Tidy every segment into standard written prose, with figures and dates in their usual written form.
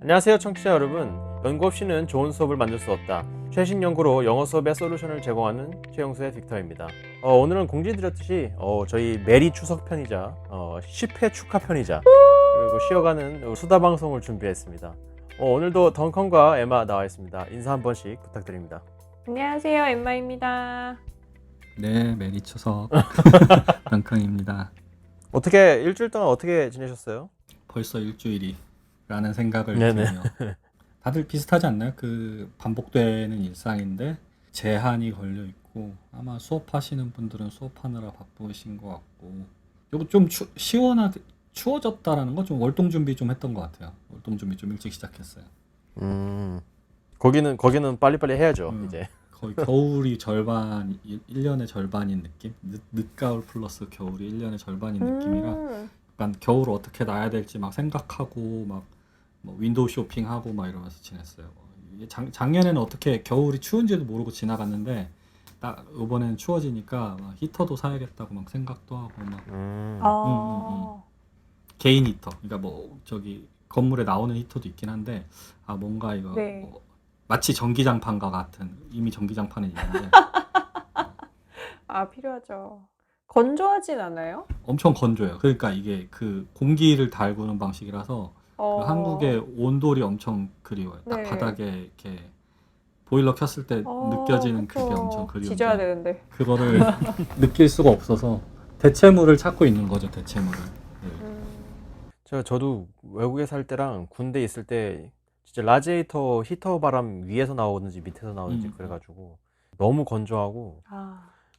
안녕하세요 청취자 여러분. 연구 없이는 좋은 수업을 만들 수 없다. 최신 연구로 영어 수업의 솔루션을 제공하는 최영수의 빅터입니다. 오늘은 공지드렸듯이 저희 메리 추석편이자 10회 축하편이자 그리고 쉬어가는 수다 방송을 준비했습니다. 오늘도 덩컨과 에마 나와 있습니다. 인사 한 번씩 부탁드립니다. 안녕하세요, 엠마입니다. 네, 메리 추석 덩컨입니다. 어떻게 일주일 동안 어떻게 지내셨어요? 벌써 일주일이라는 생각을 네네. 드네요. 다들 비슷하지 않나요? 그 반복되는 일상인데 제한이 걸려 있고 아마 수업하시는 분들은 수업하느라 바쁘신 것 같고 요거 좀 추워졌다라는 거 좀 월동 준비 좀 했던 것 같아요. 월동 준비 좀 일찍 시작했어요. 거기는 빨리빨리 해야죠. 이제 거의 겨울이 절반, 1년의 절반인 느낌? 늦가을 플러스 겨울이 1년의 절반인 느낌이라 약간 겨울을 어떻게 나야 될지 막 생각하고 막 뭐 윈도우 쇼핑하고 막 이러면서 지냈어요. 이게 작년에는 어떻게 겨울이 추운지도 모르고 지나갔는데 딱 이번에는 추워지니까 막 히터도 사야겠다고 막 생각도 하고 막 개인 히터, 그러니까 뭐 저기 건물에 나오는 히터도 있긴 한데 뭔가 이거 네. 뭐 마치 전기장판과 같은, 이미 전기장판은 있는데 필요하죠. 건조하진 않아요? 엄청 건조해요. 그러니까 이게 그 공기를 달구는 방식이라서 그 한국의 온돌이 엄청 그리워요. 딱 네. 바닥에 이렇게 보일러 켰을 때 느껴지는 그쵸. 그게 엄청 지져야 그리운데 되는데. 그거를 느낄 수가 없어서 대체물을 찾고 있는 거죠. 대체물을. 네. 저도 외국에 살 때랑 군대 있을 때 진짜 라지에이터 히터 바람 위에서 나오는지 밑에서 나오는지 그래가지고 너무 건조하고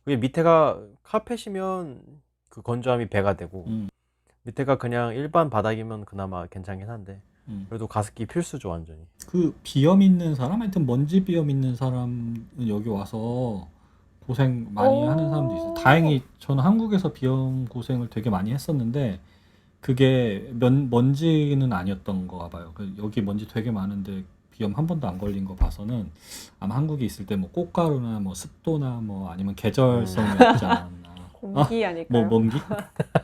그게 밑에가 카펫이면 그 건조함이 배가 되고 밑에가 그냥 일반 바닥이면 그나마 괜찮긴 한데 그래도 가습기 필수죠 완전히. 그 비염 있는 사람, 하여튼 먼지 비염 있는 사람은 여기 와서 고생 많이 하는 사람도 있어요. 다행히 저는 한국에서 비염 고생을 되게 많이 했었는데 그게 먼지는 아니었던 거 봐요. 여기 먼지 되게 많은데 비염 한 번도 안 걸린 거 봐서는 아마 한국에 있을 때 뭐 꽃가루나 뭐 습도나 뭐 아니면 계절성이었지 않았나. 공기 아닐까요? 뭐 먼기?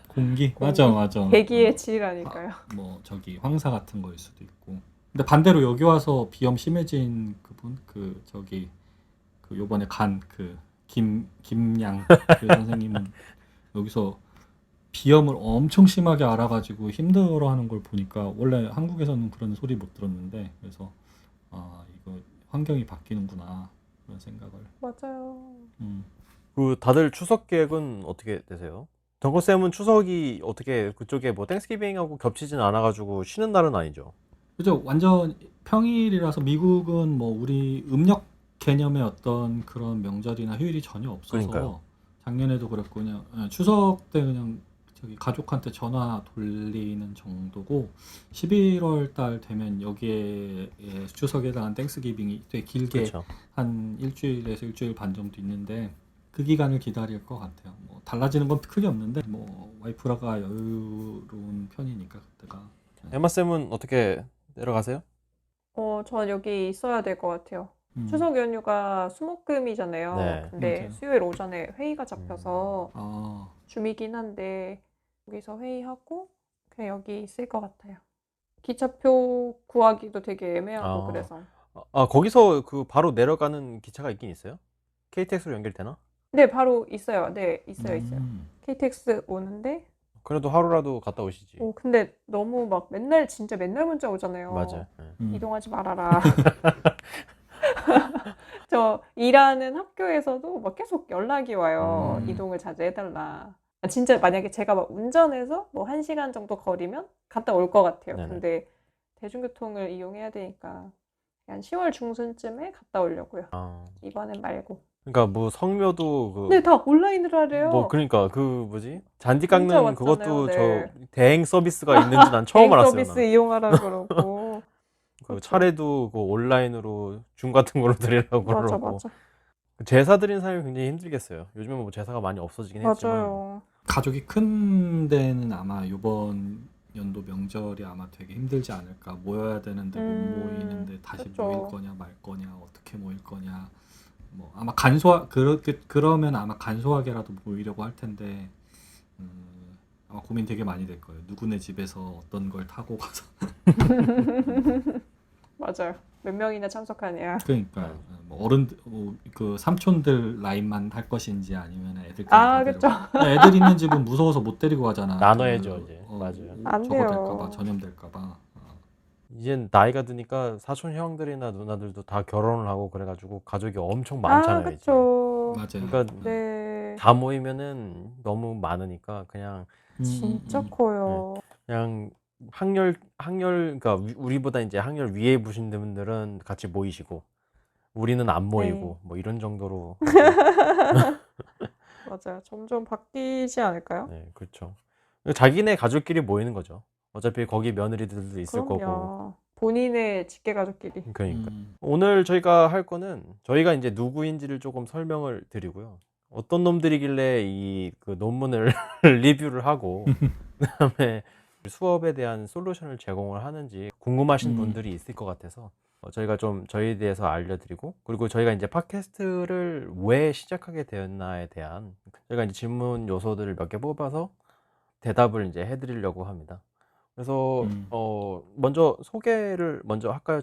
공기? 맞아. 대기의 질 아닐까요? 뭐 저기 황사 같은 거일 수도 있고. 근데 반대로 여기 와서 비염 심해진 그분, 그 저기 그 요번에 간 그 김양 그 선생님은 여기서 비염을 엄청 심하게 앓아가지고 힘들어하는 걸 보니까 원래 한국에서는 그런 소리 못 들었는데 그래서 이거 환경이 바뀌는구나 그런 생각을. 맞아요. 그 다들 추석 계획은 어떻게 되세요? 덩컨쌤은 추석이 어떻게 그쪽에 뭐 땡스기빙하고 겹치진 않아가지고 쉬는 날은 아니죠? 그죠. 완전 평일이라서 미국은 뭐 우리 음력 개념의 어떤 그런 명절이나 휴일이 전혀 없어서 그러니까요. 작년에도 그랬고 그냥 추석 때 그냥 저기 가족한테 전화 돌리는 정도고 11월 달 되면 여기에 추석에 해당한 땡스기빙이 되게 길게 그렇죠. 한 일주일에서 일주일 반 정도 있는데 그 기간을 기다릴 것 같아요. 뭐 달라지는 건 크게 없는데 뭐 와이프라가 여유로운 편이니까 그때가. 에마쌤은 어떻게 내려가세요? 전 여기 있어야 될 것 같아요. 음. 추석 연휴가 수목금이잖아요. 네. 근데 맞아요. 수요일 오전에 회의가 잡혀서 아, 줌이긴 한데 여기서 회의하고 그냥 여기 있을 것 같아요. 기차표 구하기도 되게 애매하고 그래서. 거기서 그 바로 내려가는 기차가 있긴 있어요? KTX로 연결되나? 네, 바로 있어요. 네, 있어요. 음. KTX 오는데 그래도 하루라도 갔다 오시지. 근데 너무 막 진짜 맨날 문자 오잖아요. 맞아요. 네. 이동하지 말아라. 저 일하는 학교에서도 막 계속 연락이 와요. 이동을 자주 해달라. 진짜 만약에 제가 막 운전해서 뭐 1시간 정도 거리면 갔다 올 것 같아요. 네네. 근데 대중교통을 이용해야 되니까 한 10월 중순쯤에 갔다 오려고요. 이번엔 말고. 그러니까 뭐 성묘도 네, 다 온라인으로 하래요. 뭐 그러니까 그 뭐지? 잔디 문자 깎는 왔잖아요. 그것도 네. 저 대행 서비스가 있는지 난 처음 대행 알았어요. 서비스 난. 이용하라 그러고. 그 그렇죠. 차례도 그 온라인으로 줌 같은 걸로 드리려고 맞아, 그러고. 맞아. 제사 드리는 사람이 굉장히 힘들겠어요. 요즘은 뭐 제사가 많이 없어지긴 했지만. 맞아요. 가족이 큰 데는 아마 이번 연도 명절이 아마 되게 힘들지 않을까. 모여야 되는데 못 모이는데 다시 그쵸. 모일 거냐 말 거냐, 어떻게 모일 거냐. 뭐 아마 그러면 아마 간소하게라도 모이려고 할 텐데 아마 고민 되게 많이 될 거예요. 누구네 집에서 어떤 걸 타고 가서 맞아요. 몇 명이나 참석하냐. 그러니까 뭐 그 삼촌들 라인만 할 것인지 아니면 애들까지 아, 다 데리고. 그쵸. 애들 있는 집은 무서워서 못 데리고 가잖아. 나눠야죠, 이제. 맞아요. 안 저거 될까봐 돼요. 전염될까봐. 이젠 나이가 드니까 사촌 형들이나 누나들도 다 결혼을 하고 그래가지고 가족이 엄청 아, 많잖아요, 이제. 그쵸. 맞아요. 그러니까 네. 다 모이면은 너무 많으니까 그냥 진짜 커요. 그냥 그러니까 우리보다 이제 학렬 위에 부신 분들은 같이 모이시고 우리는 안 모이고 뭐 이런 정도로 맞아요. 점점 바뀌지 않을까요? 네, 그렇죠. 자기네 가족끼리 모이는 거죠. 어차피 거기 며느리들도 있을 거고. 그럼요. 본인의 직계 가족끼리. 그러니까 오늘 저희가 할 거는 저희가 이제 누구인지를 조금 설명을 드리고요. 어떤 놈들이길래 이 그 논문을 리뷰를 하고 그다음에 수업에 대한 솔루션을 제공을 하는지 궁금하신 분들이 있을 것 같아서 저희가 좀 저희에 대해서 알려드리고, 그리고 저희가 이제 팟캐스트를 왜 시작하게 되었나에 대한 저희가 이제 질문 요소들을 몇 개 뽑아서 대답을 이제 해드리려고 합니다. 그래서 먼저 소개를 먼저 할까요,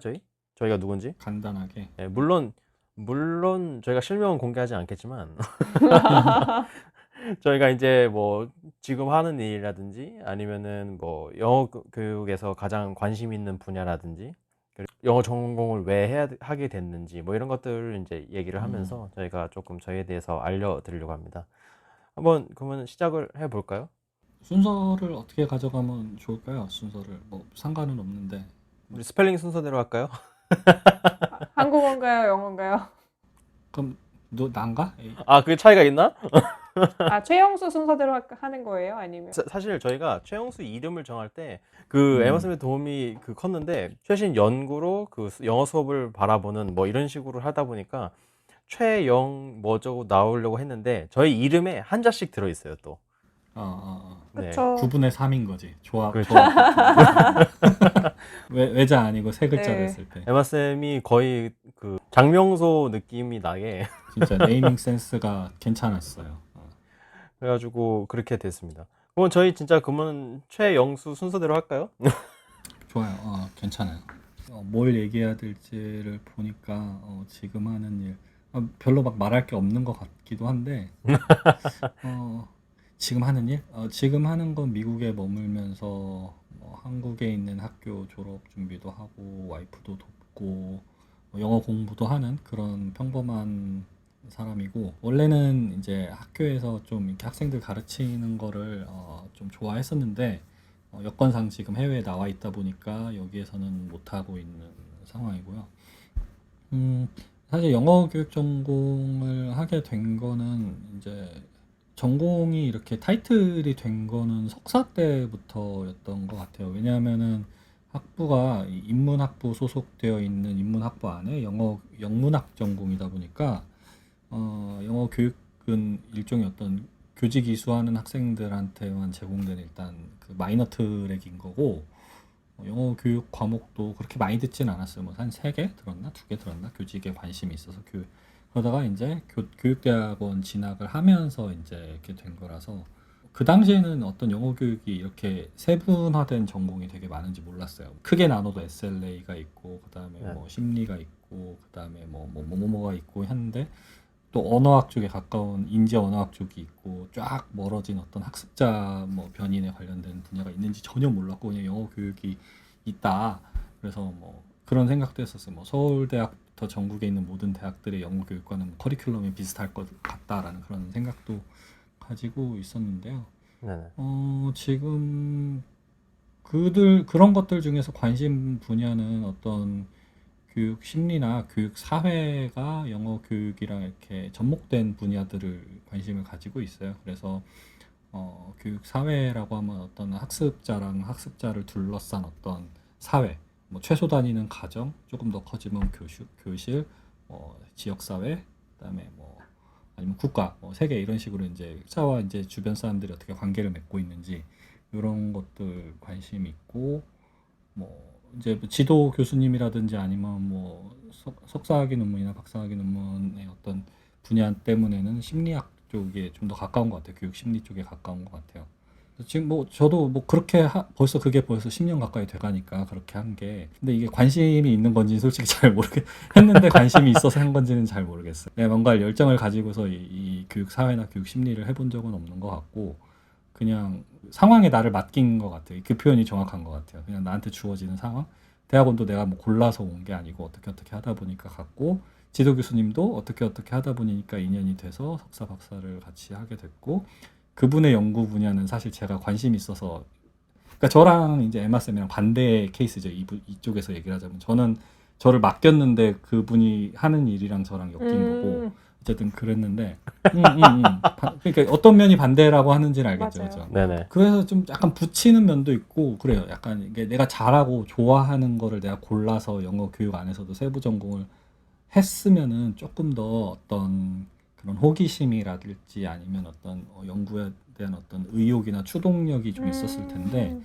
저희가 누군지? 간단하게. 네, 물론 저희가 실명은 공개하지 않겠지만 저희가 이제 뭐 지금 하는 일이라든지 아니면은 뭐 영어 교육에서 가장 관심 있는 분야라든지 그리고 영어 전공을 왜 하게 됐는지 뭐 이런 것들을 이제 얘기를 하면서 저희가 조금 저희에 대해서 알려드리려고 합니다. 한번 그러면 시작을 해볼까요? 순서를 어떻게 가져가면 좋을까요? 순서를 뭐 상관은 없는데. 우리 스펠링 순서대로 할까요? 한국어인가요? 영어인가요? 그럼 난가? 아, 그게 차이가 있나? 아, 최영수 순서대로 하는 거예요? 아니면? 사실 저희가 최영수 이름을 정할 때 그 에머슨의 도움이 컸는데 최신 연구로 그 영어 수업을 바라보는 뭐 이런 식으로 하다 보니까 최영 뭐저고 나오려고 했는데 저희 이름에 한자씩 들어있어요 또. 네. 그쵸. 9분의 3인 거지. 조합. 그렇죠. 외자 아니고 세 글자로 네. 했을 때. 에마쌤이 거의 그 장명소 느낌이 나게 진짜 네이밍 센스가 괜찮았어요. 그래가지고 그렇게 됐습니다. 그럼 저희 진짜 그러면 최영수 순서대로 할까요? 좋아요. 괜찮아요. 뭘 얘기해야 될지를 보니까 지금 하는 일 별로 막 말할 게 없는 것 같기도 한데 지금 하는 일? 지금 하는 건 미국에 머물면서 한국에 있는 학교 졸업 준비도 하고 와이프도 돕고 영어 공부도 하는 그런 평범한 사람이고, 원래는 이제 학교에서 좀 이렇게 학생들 가르치는 거를 좀 좋아했었는데 여건상 지금 해외에 나와 있다 보니까 여기에서는 못 하고 있는 상황이고요. 사실 영어 교육 전공을 하게 된 거는 이제 전공이 이렇게 타이틀이 된 거는 석사 때부터였던 것 같아요. 왜냐하면은 학부가 인문학부 소속되어 있는 인문학부 안에 영문학 전공이다 보니까 영어 교육은 일종의 어떤 교직 이수하는 학생들한테만 제공되는 일단 그 마이너 트랙인 거고, 영어 교육 과목도 그렇게 많이 듣진 않았어요. 뭐 한 3개 들었나? 2개 들었나? 교직에 관심이 있어서 그러다가 이제 교육대학원 진학을 하면서 이제 이렇게 된 거라서 그 당시에는 어떤 영어 교육이 이렇게 세분화된 전공이 되게 많은지 몰랐어요. 크게 나눠도 SLA가 있고 그다음에 뭐 심리가 있고 그다음에 뭐가 있고 했는데, 또 언어학 쪽에 가까운 인지 언어학 쪽이 있고 쫙 멀어진 어떤 학습자 뭐 변인에 관련된 분야가 있는지 전혀 몰랐고 그냥 영어 교육이 있다. 그래서 뭐 그런 생각도 했었어요. 뭐 서울대학부터 전국에 있는 모든 대학들의 영어 교육과는 커리큘럼이 비슷할 것 같다라는 그런 생각도 가지고 있었는데요. 네네. 지금 그런 것들 중에서 관심 분야는 어떤 교육 심리나 교육 사회가 영어 교육이랑 이렇게 접목된 분야들을 관심을 가지고 있어요. 그래서 교육 사회라고 하면 어떤 학습자랑 학습자를 둘러싼 어떤 사회, 뭐 최소 단위는 가정, 조금 더 커지면 교실, 지역 사회, 그다음에 뭐 아니면 국가, 세계 이런 식으로 이제 학자와 이제 주변 사람들이 어떻게 관계를 맺고 있는지 이런 것들 관심 있고, 뭐 이제 지도 교수님이라든지 아니면 뭐 석사학위 논문이나 박사학위 논문의 어떤 분야 때문에는 심리학 쪽에 좀 더 가까운 것 같아요. 교육 심리 쪽에 가까운 것 같아요. 지금 뭐 저도 뭐 그렇게 벌써 그게 벌써 10년 가까이 돼가니까 그렇게 한 게 근데 이게 관심이 있는 건지 솔직히 잘 했는데 관심이 있어서 한 건지는 잘 모르겠어요. 내가 뭔가 열정을 가지고서 이 교육 사회나 교육 심리를 해본 적은 없는 것 같고 그냥 상황에 나를 맡긴 것 같아요. 그 표현이 정확한 것 같아요. 그냥 나한테 주어지는 상황. 대학원도 내가 뭐 골라서 온 게 아니고 어떻게 하다 보니까 갔고 지도 교수님도 어떻게 하다 보니까 인연이 돼서 석사 박사를 같이 하게 됐고 그분의 연구 분야는 사실 제가 관심이 있어서 그러니까 저랑 이제 에마 쌤이랑 반대 케이스죠. 이쪽에서 얘기를 하자면 저는 저를 맡겼는데 그분이 하는 일이랑 저랑 엮인 거고 어쨌든 그랬는데 그러니까 어떤 면이 반대라고 하는지는 알겠죠. 맞아요. 그죠? 네네. 그래서 좀 약간 붙이는 면도 있고 그래요. 약간 이게 내가 잘하고 좋아하는 거를 내가 골라서 영어 교육 안에서도 세부 전공을 했으면은 조금 더 어떤 그런 호기심이라든지 아니면 어떤 연구에 대한 어떤 의욕이나 추동력이 좀 있었을 텐데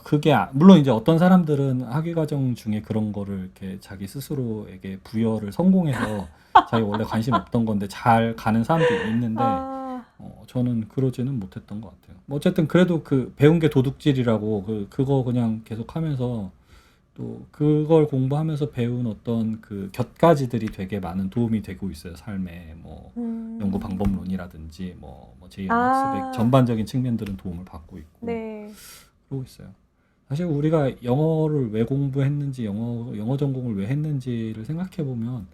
그게 물론 이제 어떤 사람들은 학위 과정 중에 그런 거를 이렇게 자기 스스로에게 부여를 성공해서 자기 원래 관심 없던 건데 잘 가는 사람도 있는데 저는 그러지는 못했던 것 같아요. 뭐 어쨌든 그래도 그 배운 게 도둑질이라고 그거 그냥 계속 하면서 또 그걸 공부하면서 배운 어떤 그 곁가지들이 되게 많은 도움이 되고 있어요. 삶에 뭐 연구 방법론이라든지 뭐 제2 학습의 전반적인 측면들은 도움을 받고 있고 네. 그러고 있어요. 사실 우리가 영어를 왜 공부했는지 영어 전공을 왜 했는지를 생각해 보면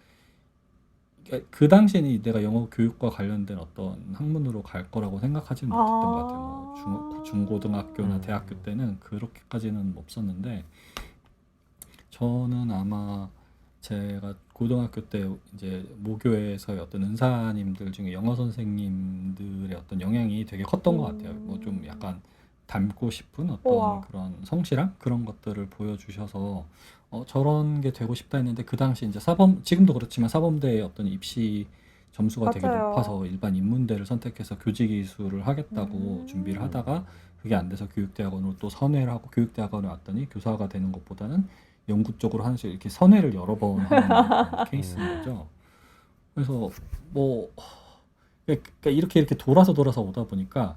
그 당시에는 내가 영어 교육과 관련된 어떤 학문으로 갈 거라고 생각하지는 못했던 것 같아요. 뭐 중고등학교나 대학교 때는 그렇게까지는 없었는데 저는 아마 제가 고등학교 때 이제 모교에서의 어떤 은사님들 중에 영어 선생님들의 어떤 영향이 되게 컸던 것 같아요. 뭐 좀 약간 닮고 싶은 어떤 우와. 그런 성실함 그런 것들을 보여주셔서 저런 게 되고 싶다 했는데 그 당시 이제 지금도 그렇지만 사범대의 어떤 입시 점수가 되게 맞아요. 높아서 일반 인문대를 선택해서 교직이수를 하겠다고 준비를 하다가 그게 안 돼서 교육대학원으로 또 선회를 하고 교육대학원에 왔더니 교사가 되는 것보다는 연구 쪽으로 하는 식으로 이렇게 선회를 여러 번 하는 케이스인 거죠. 그래서 뭐 그러니까 이렇게 돌아서 오다 보니까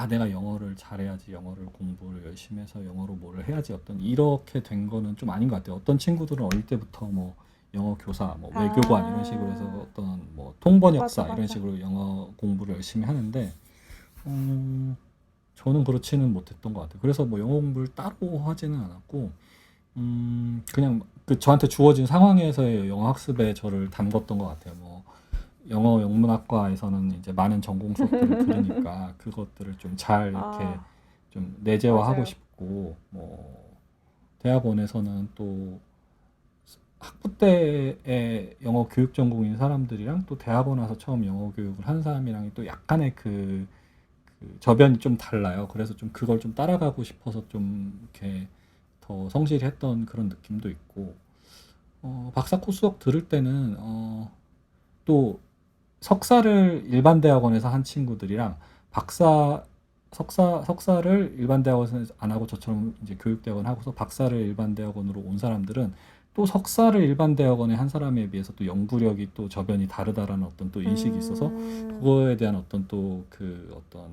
내가 영어를 잘해야지 영어를 공부를 열심히 해서 영어로 뭐를 해야지 어떤 이렇게 된 거는 좀 아닌 것 같아요. 어떤 친구들은 어릴 때부터 뭐 영어 교사, 뭐 외교관 이런 식으로 해서 어떤 뭐 통번역사 맞아. 이런 식으로 영어 공부를 열심히 하는데 저는 그렇지는 못했던 것 같아요. 그래서 뭐 영어 공부를 따로 하지는 않았고 그냥 그 저한테 주어진 상황에서의 영어 학습에 저를 담궜던 것 같아요. 뭐 영어 영문학과에서는 이제 많은 전공 수업들을 들으니까 그것들을 좀 잘 이렇게 좀 내재화하고 맞아요. 싶고 뭐 대학원에서는 또 학부 때의 영어 교육 전공인 사람들이랑 또 대학원 와서 처음 영어 교육을 한 사람이랑 또 약간의 그 저변이 좀 달라요. 그래서 좀 그걸 좀 따라가고 싶어서 좀 이렇게 더 성실히 했던 그런 느낌도 있고 박사 코스석 들을 때는 또 석사를 일반 대학원에서 한 친구들이랑 석사를 일반 대학원에서 안 하고 저처럼 이제 교육대학원 하고서 박사를 일반 대학원으로 온 사람들은 또 석사를 일반 대학원에 한 사람에 비해서 또 연구력이 또 저변이 다르다라는 어떤 또 인식이 있어서 그거에 대한 어떤 또 그 어떤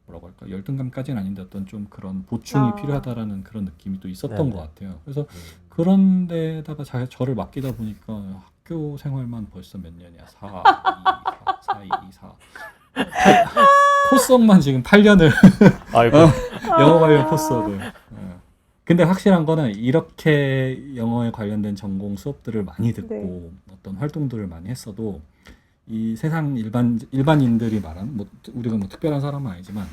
뭐라고 할까 열등감까지는 아닌데 어떤 좀 그런 보충이 필요하다라는 그런 느낌이 또 있었던 네네. 것 같아요. 그래서 그런 데다가 저를 맡기다 보니까 학교 생활만 벌써 몇 년이야? 4, 2, 4. 코스석만 지금 8년을 아이고. 영어 관련 코스석을. 근데 확실한 거는 이렇게 영어에 관련된 전공 수업들을 많이 듣고 네. 어떤 활동들을 많이 했어도 이 세상 일반인들이 말하는 뭐 우리가 뭐 특별한 사람은 아니지만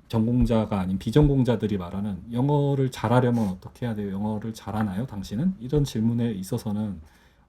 전공자가 아닌 비전공자들이 말하는 영어를 잘하려면 어떻게 해야 돼요? 영어를 잘하나요? 당신은? 이런 질문에 있어서는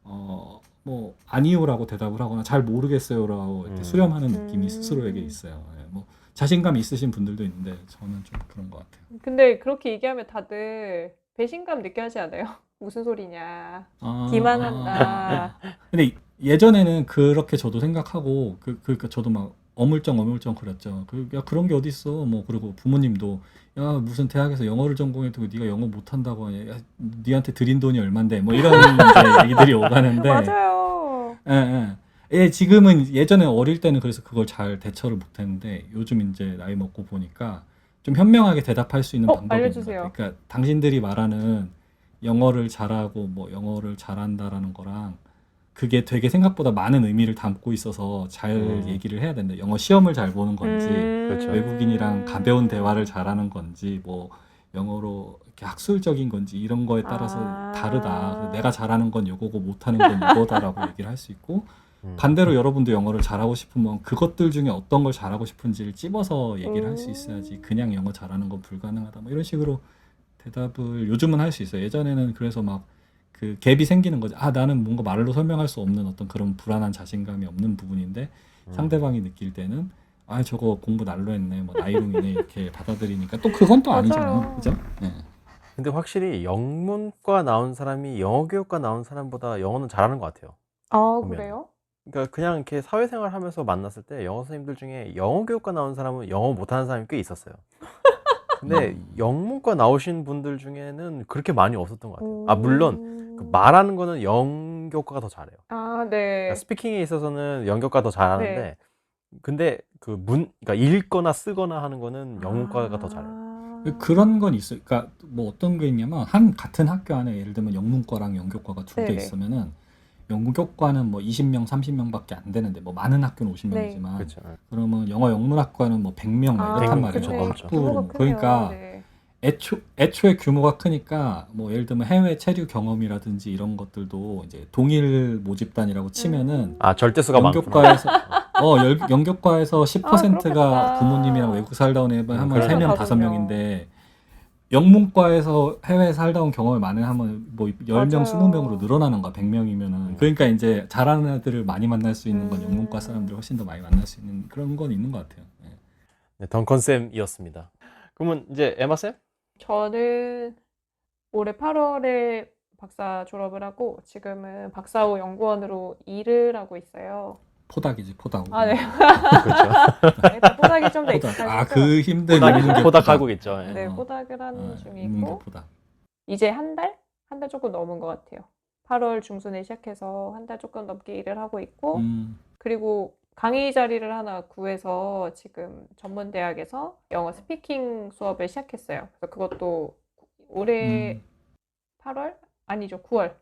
뭐 아니요라고 대답을 하거나 잘 모르겠어요라고 이렇게 수렴하는 느낌이 스스로에게 있어요. 뭐 자신감 있으신 분들도 있는데 저는 좀 그런 것 같아요. 근데 그렇게 얘기하면 다들 배신감 느껴하지 않아요? 무슨 소리냐. 기만한다. 근데 예전에는 그렇게 저도 생각하고 그러니까 저도 막 어물쩡 그랬죠. 야 그런 게 어디 있어? 뭐 그리고 부모님도 야 무슨 대학에서 영어를 전공해도 네가 영어 못한다고 하냐? 야 니한테 들인 돈이 얼만데? 뭐 이런 이제 얘기들이 오가는데. 맞아요. 지금은 예전에 어릴 때는 그래서 그걸 잘 대처를 못했는데 요즘 이제 나이 먹고 보니까 좀 현명하게 대답할 수 있는 방법이 있는 것 알려주세요. 같아요. 그러니까 당신들이 말하는 영어를 잘하고 뭐 영어를 잘한다라는 거랑 그게 되게 생각보다 많은 의미를 담고 있어서 잘 얘기를 해야 된다. 영어 시험을 잘 보는 건지 그렇죠. 외국인이랑 가벼운 대화를 잘하는 건지 뭐 영어로 이렇게 학술적인 건지 이런 거에 따라서 다르다. 내가 잘하는 건 이거고 못하는 건 이거다라고 얘기를 할 수 있고 반대로 여러분도 영어를 잘하고 싶으면 그것들 중에 어떤 걸 잘하고 싶은지를 찝어서 얘기를 할 수 있어야지 그냥 영어 잘하는 건 불가능하다. 뭐 이런 식으로 대답을 요즘은 할 수 있어요. 예전에는 그래서 막 그 갭이 생기는 거죠. 아, 나는 뭔가 말로 설명할 수 없는 어떤 그런 불안한 자신감이 없는 부분인데 상대방이 느낄 때는 아, 저거 공부 날로 했네, 뭐 나이롱이네 이렇게 받아들이니까 또 그건 또 아니잖아요. 맞아요. 그죠? 네. 근데 확실히 영문과 나온 사람이 영어 교육과 나온 사람보다 영어는 잘하는 것 같아요. 아, 보면. 그래요? 그러니까 그냥 이렇게 사회생활 하면서 만났을 때 영어 선생님들 중에 영어 교육과 나온 사람은 영어 못하는 사람이 꽤 있었어요. 근데 영문과 나오신 분들 중에는 그렇게 많이 없었던 것 같아요. 아, 물론 그 말하는 거는 영교과가 더 잘해요. 아, 그러니까 네. 스피킹에 있어서는 영교과가 더 잘하는데 네. 근데 그 그러니까 읽거나 쓰거나 하는 거는 영문과가 더 잘해요. 그런 건 있어요. 그러니까 뭐 어떤 게 있냐면 같은 학교 안에 예를 들면 영문과랑 영교과가 두 개 네네. 있으면은 영교과는 뭐 20명, 30명밖에 안 되는데 뭐 많은 학교는 50명이지만 그렇죠. 그러면 영어 영문학과는 뭐 100명 막 이렇단 말이에요. 그쵸, 넘죠. 학부로. 규모가 크네요. 그러니까 네. 애초에 규모가 크니까 뭐 예를 들면 해외 체류 경험이라든지 이런 것들도 이제 동일 모집단이라고 치면은 아, 절대수가 많구나. 영교과에서 영교과에서 10%가 그렇겠다. 부모님이랑 외국 살다 온 애 하면 그러네. 3명, 5명. 5명인데 영문과에서 해외 살다 온 경험이 많은 하면 뭐 10명, 맞아요. 20명으로 늘어나는 거야. 100명이면은. 그러니까 이제 잘하는 애들을 많이 만날 수 있는 건 영문과 음. 사람들 훨씬 더 많이 만날 수 있는 그런 건 있는 것 같아요. 네. 네, 덩컨쌤이었습니다. 그러면 이제 에마쌤? 저는 올해 8월에 박사 졸업을 하고 지금은 박사 후 연구원으로 일을 하고 있어요. 포닥이지, 포닥. 아, 네. 그렇죠. 일단 포닥이 좀 더 포닥. 익숙하시죠? 아, 그 힘든 있는 게 포닥하고 있죠. 예. 네, 포닥을 하는 있는 게 중이고 포닥. 이제 한 달 조금 넘은 것 같아요. 8월 중순에 시작해서 한 달 조금 넘게 일을 하고 있고 그리고 강의 자리를 하나 구해서 지금 전문대학에서 영어 스피킹 수업을 시작했어요. 그래서 그것도 올해 8월? 아니죠, 9월.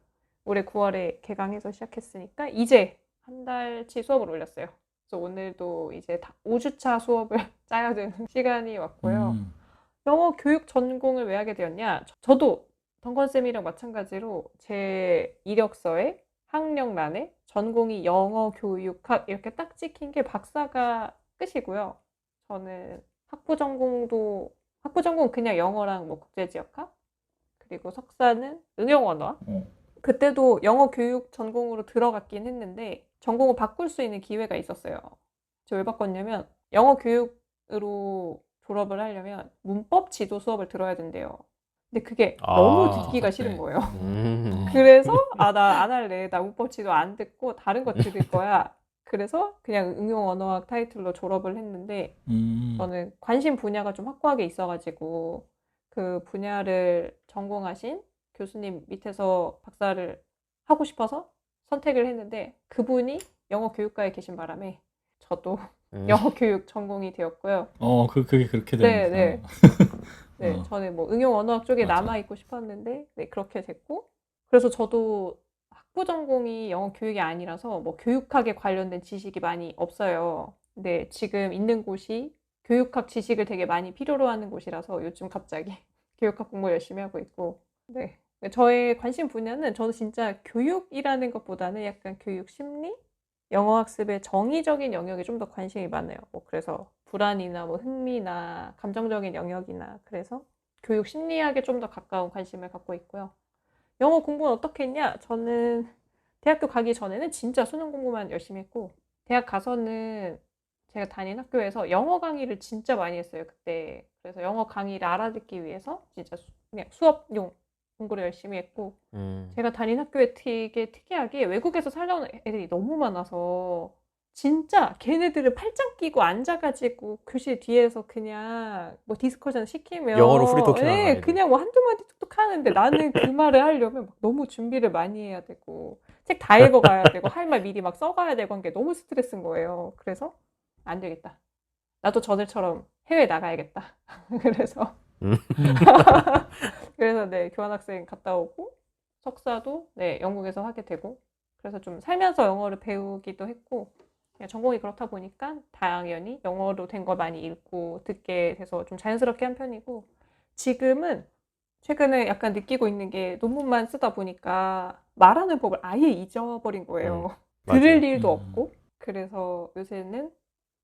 올해 9월에 개강해서 시작했으니까 이제 한 달치 수업을 올렸어요. 그래서 오늘도 이제 5주차 수업을 짜야 되는 시간이 왔고요. 영어 교육 전공을 왜 하게 되었냐? 저도 덩컨쌤이랑 마찬가지로 제 이력서에 학력란에 전공이 영어 교육학 이렇게 딱 찍힌 게 박사가 끝이고요. 저는 학부 전공 그냥 영어랑 뭐 국제지역학 그리고 석사는 응용언어학. 그때도 영어 교육 전공으로 들어갔긴 했는데 전공을 바꿀 수 있는 기회가 있었어요. 저 왜 바꿨냐면 영어 교육으로 졸업을 하려면 문법 지도 수업을 들어야 된대요. 근데 그게 너무 듣기가 싫은 거예요. 그래서 나 안 할래. 나 문법 지도 안 듣고 다른 거 들을 거야. 그래서 그냥 응용 언어학 타이틀로 졸업을 했는데 저는 관심 분야가 좀 확고하게 있어가지고 그 분야를 전공하신 교수님 밑에서 박사를 하고 싶어서 선택을 했는데 그분이 영어 교육과에 계신 바람에 저도 영어 교육 전공이 되었고요. 그게 그렇게 되는 네. 네, 저는 뭐 응용 언어학 쪽에 남아 있고 싶었는데 네, 그렇게 됐고 그래서 저도 학부 전공이 영어 교육이 아니라서 뭐 교육학에 관련된 지식이 많이 없어요. 근데 지금 있는 곳이 교육학 지식을 되게 많이 필요로 하는 곳이라서 요즘 갑자기 교육학 공부 열심히 하고 있고 네. 저의 관심 분야는 저도 진짜 교육이라는 것보다는 약간 교육 심리? 영어 학습의 정의적인 영역에 좀 더 관심이 많아요. 뭐 그래서 불안이나 뭐 흥미나 감정적인 영역이나 그래서 교육 심리학에 좀 더 가까운 관심을 갖고 있고요. 영어 공부는 어떻게 했냐? 저는 대학교 가기 전에는 진짜 수능 공부만 열심히 했고 대학 가서는 제가 다닌 학교에서 영어 강의를 진짜 많이 했어요. 그때. 그래서 영어 강의를 알아듣기 위해서 진짜 그냥 수업용 공부를 열심히 했고 제가 다닌 학교에 되게 특이하게 외국에서 살다 온 애들이 너무 많아서 진짜 걔네들을 팔짱 끼고 앉아가지고 교실 뒤에서 그냥 뭐 디스커션 시키면 영어로 프리토킹 하는 네, 아이들. 그냥 뭐 한두 마디 뚝뚝 하는데 나는 그 말을 하려면 막 너무 준비를 많이 해야 되고 책 다 읽어가야 되고 할 말 미리 막 써가야 되고 한 게 너무 스트레스인 거예요. 그래서 안 되겠다. 나도 저들처럼 해외 나가야겠다. 그래서 음. 그래서 네, 교환학생 갔다 오고 석사도 네, 영국에서 하게 되고 그래서 좀 살면서 영어를 배우기도 했고 그냥 전공이 그렇다 보니까 당연히 영어로 된 걸 많이 읽고 듣게 돼서 좀 자연스럽게 한 편이고 지금은 최근에 약간 느끼고 있는 게 논문만 쓰다 보니까 말하는 법을 아예 잊어버린 거예요. 맞아요. 들을 일도 음. 없고 그래서 요새는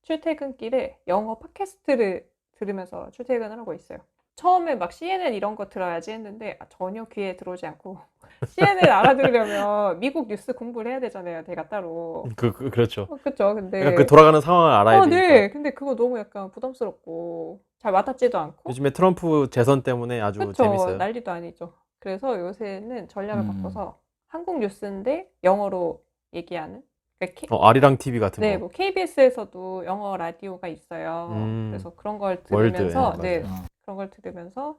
출퇴근길에 영어 팟캐스트를 들으면서 출퇴근을 하고 있어요. 처음에 막 CNN 이런 거 들어야지 했는데 전혀 귀에 들어오지 않고 CNN 알아들으려면 미국 뉴스 공부를 해야 되잖아요. 내가 따로. 그렇죠. 그쵸. 그러니까 그 근데 돌아가는 상황을 알아야 되니까. 네. 근데 그거 너무 약간 부담스럽고 잘 와닿지도 않고 요즘에 트럼프 재선 때문에 아주 그쵸. 재밌어요. 난리도 아니죠. 그래서 요새는 전략을 음. 바꿔서 한국 뉴스인데 영어로 얘기하는 그러니까 아리랑 TV 같은 네, 거. 뭐 KBS에서도 영어 라디오가 있어요. 그래서 그런 걸 월드, 들으면서 예, 네, 맞아요. 그런 걸 들으면서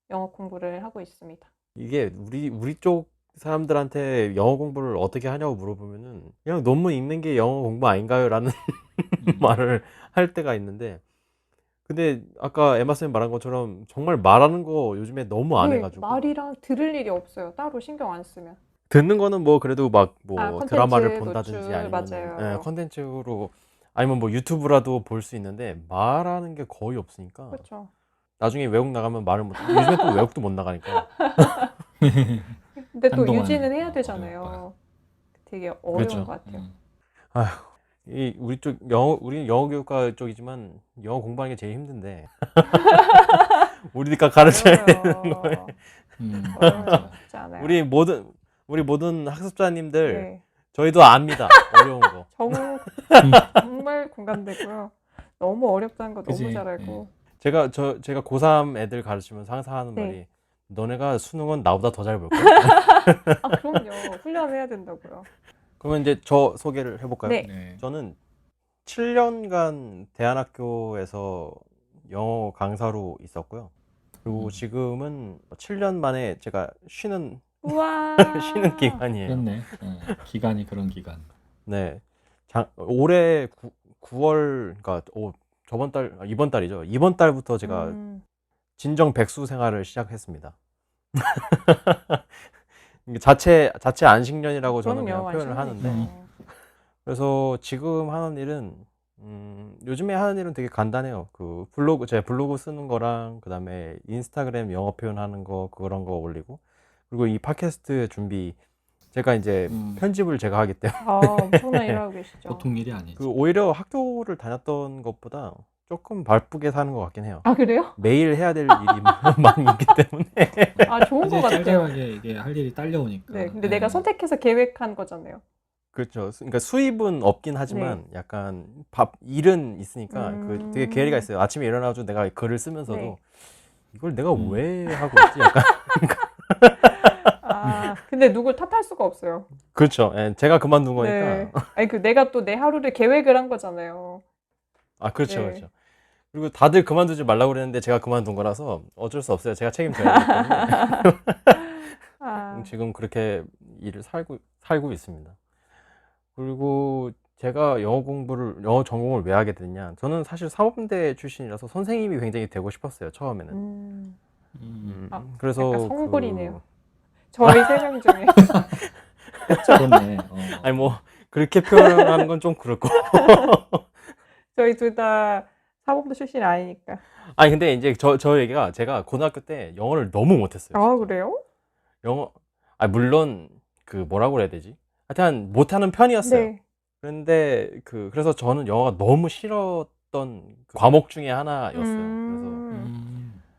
영어 공부를 하고 있습니다. 이게 우리 쪽 사람들한테 영어 공부를 어떻게 하냐고 물어보면은 그냥 논문 읽는 게 영어 공부 아닌가요라는 말을 할 때가 있는데 근데 아까 에마 쌤 말한 것처럼 정말 말하는 거 요즘에 너무 안 네, 해가지고 말이랑 들을 일이 없어요. 따로 신경 안 쓰면. 듣는 거는 뭐 그래도 막 뭐 드라마를 콘텐츠 본다든지 노출 아니면은 맞아요. 컨텐츠로 아니면 뭐 유튜브라도 볼 수 있는데 말하는 게 거의 없으니까 그렇죠. 나중에 외국 나가면 말을 못 요즘에 또 외국도 못 나가니까 근데 또 한동안 유지는 해야 어려울 거야. 되잖아요. 되게 어려운 그렇죠. 것 같아요. 아휴, 이 우리 쪽 영어 우리는 영어 교육과 쪽이지만 영어 공부하는 게 제일 힘든데 우리가 가르쳐야 되는 거에 어려워요. 맞아. 어려워요. 쉽지 않아요. 우리 모든 학습자님들 네. 저희도 압니다. 어려운 거. 정말 공감되고요. 너무 어렵다는 거 너무 그지? 잘 알고. 제가 고3 애들 가르치면서 항상 하는 네. 말이 너네가 수능은 나보다 더 잘 볼 거야. 그럼요. 훈련해야 된다고요. 그러면 이제 저 소개를 해볼까요? 네. 네. 저는 7년간 대안학교에서 영어 강사로 있었고요. 그리고 지금은 7년 만에 제가 쉬는 우와. 기간이에요. 그렇네. 기간이 그런 기간. 네. 올해 9월, 그러니까 이번 달이죠. 이번 달부터 제가 진정 백수 생활을 시작했습니다. 이게 자체 안식년이라고 저는 그냥 그럼요. 표현을 하는데 안식년이죠. 그래서 지금 하는 일은 요즘에 하는 일은 되게 간단해요. 제 블로그 쓰는 거랑 그다음에 인스타그램 영어 표현하는 거 그런 거 올리고 그리고 이 팟캐스트 준비 제가 이제 편집을 제가 하기 때문에 엄청난 일을 하고 계시죠. 보통 일이 아니지. 오히려 학교를 다녔던 것보다 조금 바쁘게 사는 것 같긴 해요. 그래요? 매일 해야 될 일이 많이 있기 때문에 좋은 것 이제 같아요. 깔끔하게 이게 할 일이 딸려오니까. 네, 근데 내가 선택해서 계획한 거잖아요. 그렇죠. 그러니까 수입은 없긴 하지만 약간 일은 있으니까 되게 계기가 있어요. 아침에 일어나가지고 내가 글을 쓰면서도 네. 이걸 내가 왜 하고 있지? 약간 근데 누굴 탓할 수가 없어요. 그렇죠. 예, 제가 그만둔 거니까. 네. 아니 내가 또 내 하루를 계획을 한 거잖아요. 그렇죠, 네. 그렇죠. 그리고 다들 그만두지 말라고 그랬는데 제가 그만둔 거라서 어쩔 수 없어요. 제가 책임져야 되기 때문에 지금 그렇게 일을 살고 있습니다. 그리고 제가 영어 전공을 왜 하게 됐냐? 저는 사실 사범대 출신이라서 선생님이 굉장히 되고 싶었어요. 처음에는. 그래서 약간 성골이네요. 저희 3명 중에. 그렇네. 아니 뭐 그렇게 표현하는 건 좀 그렇고. 저희 둘 다 사범대 출신이 아니니까. 아니 근데 이제 저 얘기가 제가 고등학교 때 영어를 너무 못했어요. 진짜. 그래요? 영어 물론 뭐라고 그래야 되지? 하여튼 못하는 편이었어요. 네. 그런데 그래서 저는 영어가 너무 싫었던 과목 중에 하나였어요. 그래서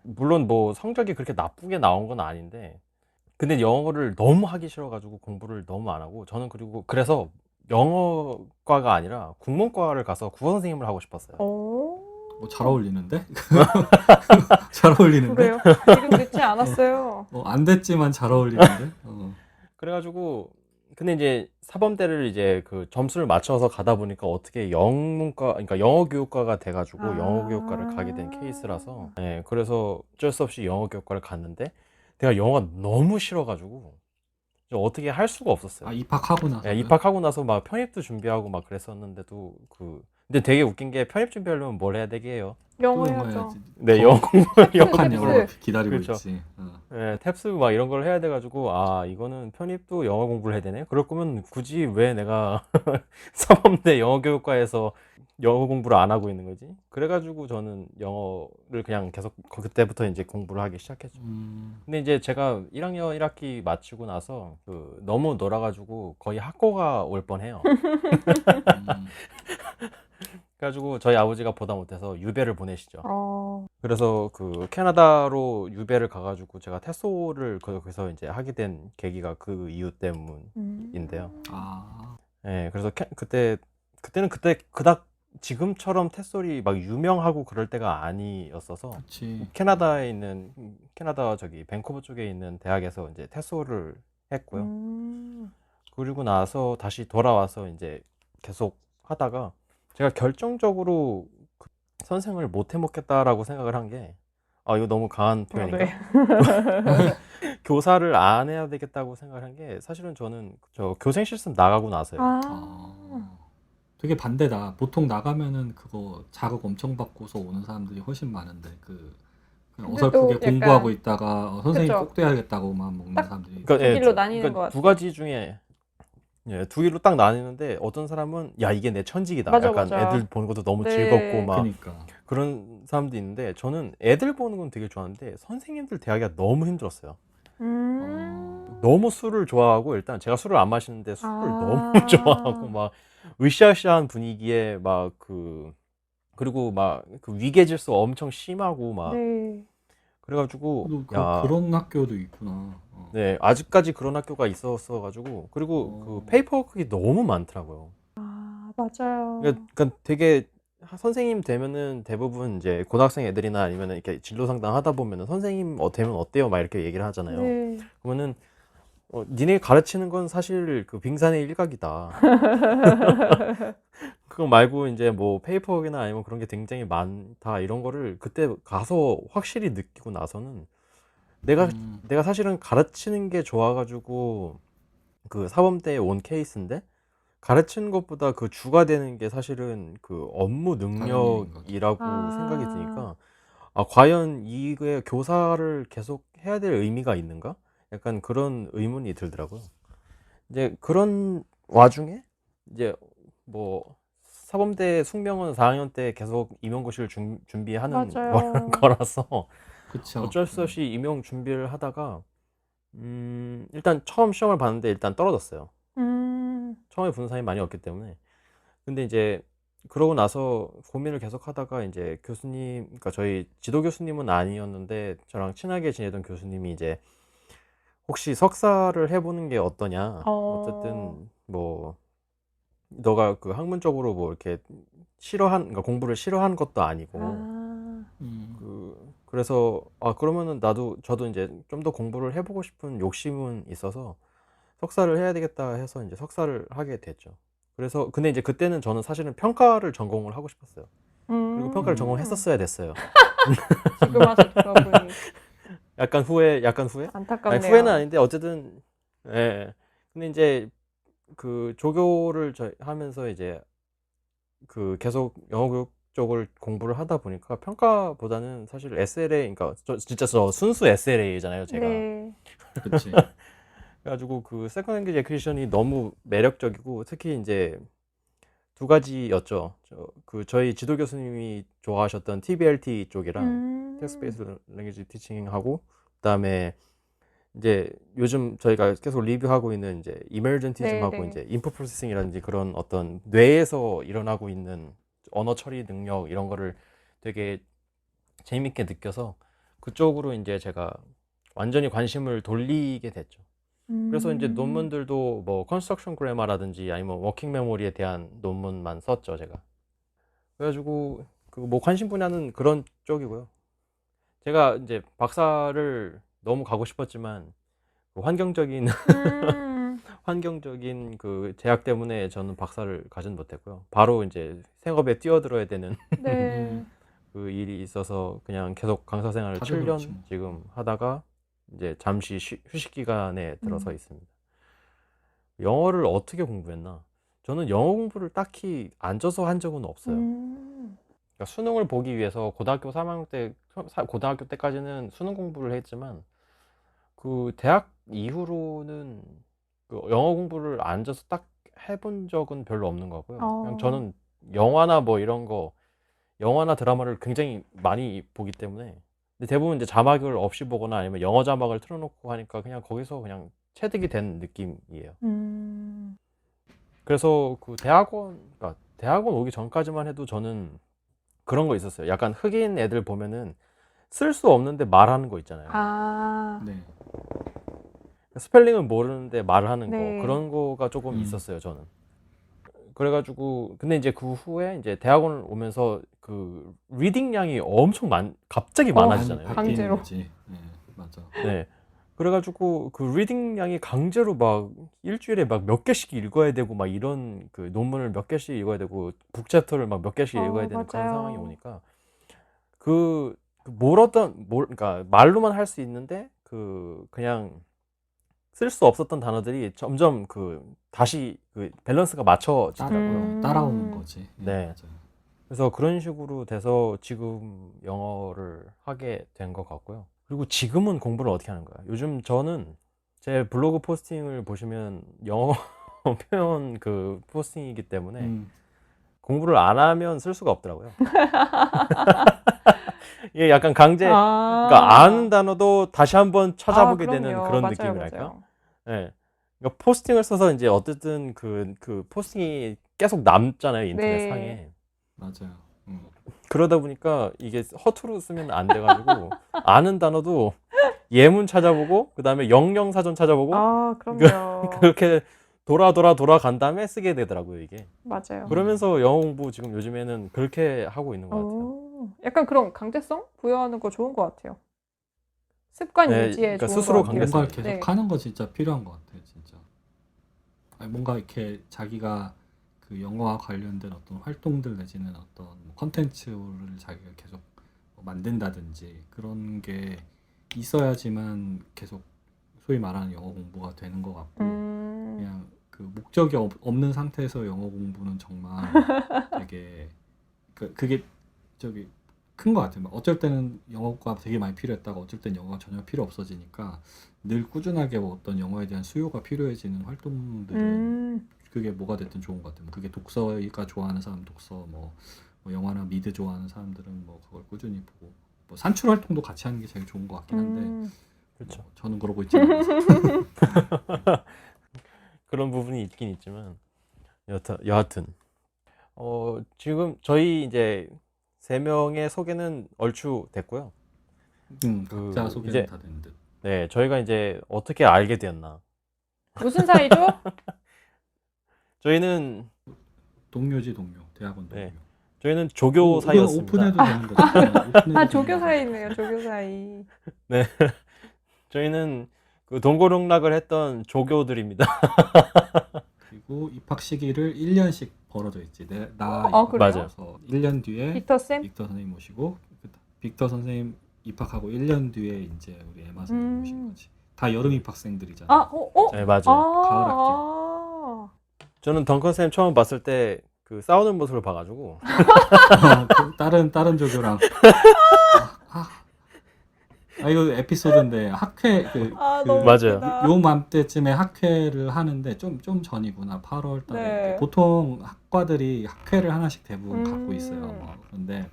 물론 뭐 성적이 그렇게 나쁘게 나온 건 아닌데 근데 영어를 너무 하기 싫어가지고 공부를 너무 안 하고 저는 그래서 영어과가 아니라 국문과를 가서 국어 선생님을 하고 싶었어요. 잘 어울리는데? 잘 어울리는데? 그래요? 지금 늦지 않았어요. 안 됐지만 잘 어울리는데? 그래가지고 근데 이제 사범대를 이제 점수를 맞춰서 가다 보니까 어떻게 그러니까 영어 교육과가 돼가지고 영어 교육과를 가게 된 케이스라서 네, 그래서 어쩔 수 없이 영어 교육과를 갔는데 내가 영어가 너무 싫어가지고 어떻게 할 수가 없었어요. 입학하고 나서. 입학하고 나서 막 편입도 준비하고 막 그랬었는데도 근데 되게 웃긴 게 편입 준비하려면 뭘 해야 되게요? 영어 또 영어 해야죠. 해야지. 네, 더 영어 격한 탭스. 영어가 기다리고 그렇죠. 있지. 네, 탭스 막 이런 걸 해야 돼가지고 아 이거는 편입도 영어 공부를 해야 되네. 그럴 거면 굳이 왜 내가 사범대 영어교육과에서 영어 공부를 안 하고 있는 거지? 그래가지고 저는 영어를 그냥 계속 그때부터 이제 공부를 하기 시작했죠. 근데 이제 제가 1학년 1학기 마치고 나서 그 너무 놀아가지고 거의 학고가 올 뻔해요. 음. 그래가지고 저희 아버지가 보다 못해서 유배를 보내시죠. 어, 그래서 그 캐나다로 유배를 가가지고 제가 테소를 거기서 이제 하게 된 계기가 그 이유 때문인데요. 아, 예, 그래서 그때는 그닥 지금처럼 테솔이 막 유명하고 그럴 때가 아니었어서 그치. 캐나다에 있는 캐나다 저기 밴쿠버 쪽에 있는 대학에서 이제 테솔을 했고요. 그리고 나서 다시 돌아와서 이제 계속 하다가 제가 결정적으로 그 선생을 못 해먹겠다라고 생각을 한 게, 아, 이거 너무 강한 표현인가? 네. 교사를 안 해야 되겠다고 생각을 한 게, 사실은 저는 저 교생 실습 나가고 나서요. 아, 되게 반대다. 보통 나가면은 그거 자극 엄청 받고서 오는 사람들이 훨씬 많은데 그냥 근데 어설프게 또 약간- 공부하고 있다가 선생님 그쵸. 꼭 돼야겠다고만 먹는 딱 사람들이 그러니까, 두 길로 나뉘는 것 두 같아요. 가지 중에 두 길로 딱 나뉘는데 어떤 사람은 야 이게 내 천직이다. 맞아, 약간 맞아. 애들 보는 것도 너무 네. 즐겁고 막 그니까. 그런 사람도 있는데 저는 애들 보는 건 되게 좋아하는데 선생님들 대하기가 너무 힘들었어요. 너무 술을 좋아하고 일단 제가 술을 안 마시는데 술을 너무 좋아하고 막 으쌰으쌰한 분위기에 막 그리고 막 그 위계질서 엄청 심하고 막 네. 그래가지고 또 야 그런 학교도 있구나. 네 아직까지 그런 학교가 있었어가지고 그리고 그 페이퍼워크가 너무 많더라고요. 아, 맞아요. 그러니까 되게 선생님 되면은 대부분 이제 고등학생 애들이나 아니면은 이렇게 진로 상담 하다 보면은 선생님 되면 어때요? 막 이렇게 얘기를 하잖아요. 네. 그러면은 니네 가르치는 건 사실 그 빙산의 일각이다. 그거 말고 이제 뭐 페이퍼워크나 아니면 그런 게 굉장히 많다 이런 거를 그때 가서 확실히 느끼고 나서는 내가 사실은 가르치는 게 좋아가지고 그 사범대에 온 케이스인데 가르치는 것보다 그 주가 되는 게 사실은 그 업무 능력이라고 아. 생각이 드니까 아 과연 이게 교사를 계속 해야 될 의미가 있는가? 약간 그런 의문이 들더라고요. 이제 그런 와중에 이제 뭐 사범대 숙명은 4학년 때 계속 임용고시를 준비하는 맞아요. 거라서 그쵸. 어쩔 수 없이 임용 준비를 하다가 일단 처음 시험을 봤는데 일단 떨어졌어요. 처음에 분산이 많이 없기 때문에. 근데 이제 그러고 나서 고민을 계속 하다가 이제 교수님, 그러니까 저희 지도 교수님은 아니었는데 저랑 친하게 지내던 교수님이 이제 혹시 석사를 해보는 게 어떠냐. 어쨌든 뭐 너가 그 학문적으로 뭐 이렇게 그러니까 공부를 싫어하는 것도 아니고 그래서 그러면은 저도 이제 좀 더 공부를 해보고 싶은 욕심은 있어서 석사를 해야 되겠다 해서 이제 석사를 하게 됐죠. 그래서 근데 이제 그때는 저는 사실은 평가를 전공을 하고 싶었어요. 그리고 평가를 전공했었어야 됐어요. 지금 와서 들어보니 약간 후회? 안타깝네요. 아니, 후회는 아닌데 어쨌든 예. 근데 이제 그 조교를 하면서 이제 그 계속 영어 교육 쪽을 공부를 하다 보니까 평가보다는 사실 SLA, 그러니까 진짜 저 순수 SLA잖아요, 제가. 네. 그치. 그래가지고 그 세컨 랭귀지 애퀴지션이 너무 매력적이고 특히 이제 두 가지였죠. 저희 지도 교수님이 좋아하셨던 TBLT 쪽이랑 텍스트 베이스 랭귀지 티칭하고 그다음에 이제 요즘 저희가 계속 리뷰하고 있는 이제 이머전티즘하고 네, 네. 이제 인풋 프로세싱이라든지 그런 어떤 뇌에서 일어나고 있는 언어 처리 능력 이런 거를 되게 재밌게 느껴서 그쪽으로 이제 제가 완전히 관심을 돌리게 됐죠. 그래서 이제 논문들도 뭐 컨스트럭션 그래머라든지 아니면 워킹 메모리에 대한 논문만 썼죠, 제가. 그래가지고 그 뭐 관심 분야는 그런 쪽이고요. 제가 이제 박사를 너무 가고 싶었지만 그 환경적인 그 제약 때문에 저는 박사를 가진 못했고요. 바로 이제 생업에 뛰어들어야 되는 네. 그 일이 있어서 그냥 계속 강사 생활을 다들 7년 그렇지 뭐. 지금 하다가 이제 잠시 휴식 기간에 들어서 있습니다. 영어를 어떻게 공부했나? 저는 영어 공부를 딱히 앉아서 한 적은 없어요. 그러니까 수능을 보기 위해서 고등학교 3학년 때, 고등학교 때까지는 수능 공부를 했지만 그 대학 이후로는 그 영어 공부를 앉아서 딱 해본 적은 별로 없는 것 같고요. 그냥 저는 영화나 뭐 이런 거, 영화나 드라마를 굉장히 많이 보기 때문에 근데 대부분 이제 자막을 없이 보거나 아니면 영어 자막을 틀어놓고 하니까 그냥 거기서 그냥 체득이 된 느낌이에요. 그래서 그 그러니까 대학원 오기 전까지만 해도 저는 그런 거 있었어요. 약간 흑인 애들 보면은 쓸 수 없는데 말하는 거 있잖아요. 네. 스펠링은 모르는데 말을 하는 네. 거 그런 거가 조금 있었어요, 저는. 그래가지고 근데 이제 그 후에 이제 대학원을 오면서 그 리딩량이 엄청 갑자기 많아지잖아요. 강제로. 거지. 네, 맞아. 네. 그래가지고 그 리딩량이 강제로 막 일주일에 막 몇 개씩 읽어야 되고 막 이런 그 논문을 몇 개씩 읽어야 되고 북챕터를 막 몇 개씩 읽어야 되는 그런 맞아요. 상황이 오니까 그러니까 말로만 할 수 있는데 그냥 쓸 수 없었던 단어들이 점점 다시 밸런스가 맞춰지더라고요. 따라오는 거지. 네. 맞아요. 그래서 그런 식으로 돼서 지금 영어를 하게 된 것 같고요. 그리고 지금은 공부를 어떻게 하는 거야? 요즘 저는 제 블로그 포스팅을 보시면 영어 표현 포스팅이기 때문에 공부를 안 하면 쓸 수가 없더라고요. 이게 약간 그러니까 아는 단어도 다시 한번 찾아보게 되는 그런 맞아요, 느낌이랄까? 맞아요. 네. 그러니까 포스팅을 써서 이제 어쨌든 그 포스팅이 계속 남잖아요, 인터넷 네. 상에. 맞아요. 그러다 보니까 이게 허투루 쓰면 안 돼가지고 아는 단어도 예문 찾아보고 그 다음에 영영사전 찾아보고 그럼요. 그렇게 돌아간 다음에 쓰게 되더라고요, 이게. 맞아요. 그러면서 영어 공부 지금 요즘에는 그렇게 하고 있는 것 같아요. 약간 그런 강제성 부여하는 거 좋은 것 같아요. 습관 네, 유지에 그러니까 좋은 스스로 것 같아요. 뭔가 강제성. 계속 하는 거 진짜 필요한 것 같아요, 진짜. 아니, 뭔가 이렇게 자기가 그 영어와 관련된 어떤 활동들 내지는 어떤 컨텐츠를 자기가 계속 만든다든지 그런 게 있어야지만 계속 소위 말하는 영어 공부가 되는 것 같고 그냥 그 목적이 없는 상태에서 영어 공부는 정말 되게 그게 저기 큰 것 같아요. 어쩔 때는 영어가 되게 많이 필요했다가 어쩔 때는 영어가 전혀 필요 없어지니까 늘 꾸준하게 뭐 어떤 영어에 대한 수요가 필요해지는 활동들은 그게 뭐가 됐든 좋은 것 같아요. 그게 독서가 좋아하는 사람 독서, 뭐 영화나 미드 좋아하는 사람들은 뭐 그걸 꾸준히 보고 뭐 산출 활동도 같이 하는 게 제일 좋은 것 같긴 한데 그렇죠. 뭐 저는 그러고 있지 않아요. 그런 부분이 있긴 있지만 여하튼 지금 저희 이제 3명의 소개는 얼추 됐고요. 각자 소개는 이제 다 된 듯. 네, 저희가 이제 어떻게 알게 되었나? 무슨 사이죠? 저희는 동료. 대학원 동료. 네. 저희는 조교 이건 사이였습니다. 오픈해도 되는 거죠. 오픈해도 조교 되는 사이네요, 조교 사이. 네. 저희는 동고동락을 했던 조교들입니다. 그리고 입학 시기를 1년씩 벌어져 있지. 나 그래요? 입학해서 1년 뒤에 빅터쌤? 빅터 선생님 모시고 빅터 선생님 입학하고 1년 뒤에 이제 우리 에마 선생님 모신 거지. 다 여름 입학생들이잖아. 네, 맞아요. 가을 학기. 저는 덩컨 쌤 처음 봤을 때 싸우는 모습을 봐가지고 다른 조교랑 이거 에피소드인데 학회 너무 맞아요. 웃기다. 요맘때쯤에 학회를 하는데 좀 전이구나. 8월 달에. 네. 보통 학과들이 학회를 하나씩 대부분 갖고 있어요. 뭐. 그런데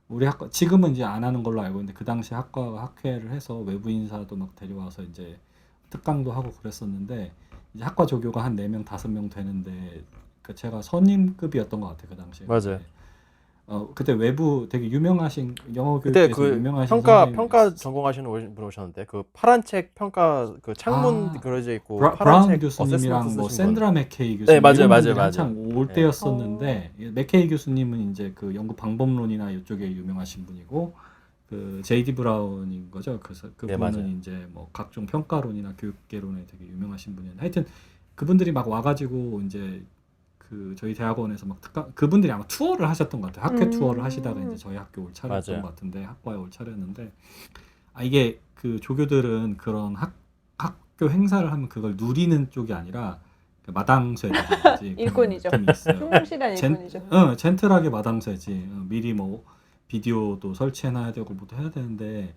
우리 학과 지금은 이제 안 하는 걸로 알고 있는데 그 당시 학과가 학회를 해서 외부 인사도 막 데려와서 이제 특강도 하고 그랬었는데 이제 학과 조교가 한 4명, 5명 되는데 제가 선임급이었던 것 같아요. 그 당시에. 맞아요. 그때 외부 되게 유명하신 영어 그때 교육에서 유명하신 평가 전공하시는 분 오셨는데 파란 책 평가 창문 그려져 있고 파란 브라운 책 교수님이랑 어세스먼트 뭐 쓰신 샌드라 맥케이 교수님 네, 맞아요, 이런 맞아요, 분들이 맞아요. 한창 올 네. 때였었는데 맥케이 교수님은 이제 그 영국 방법론이나 이쪽에 유명하신 분이고 그 제이디 브라운인 거죠. 그래서 그분은 맞아요. 이제 뭐 각종 평가론이나 교육개론에 되게 유명하신 분이었는데 하여튼 그분들이 막 와가지고 이제 그 저희 대학원에서 막 그분들이 아마 투어를 하셨던 것 같아요. 학회 투어를 하시다가 이제 저희 학교 올 차례였던 맞아요. 것 같은데 학과에 올 차례였는데 이게 그 조교들은 그런 학교 행사를 하면 그걸 누리는 쪽이 아니라 그 마당쇠지 일꾼이죠. 느낌이 있어요. 충실한 일꾼이죠. 젠틀하게 마당쇠지. 미리 뭐 비디오도 설치해놔야 되고 뭐도 해야 되는데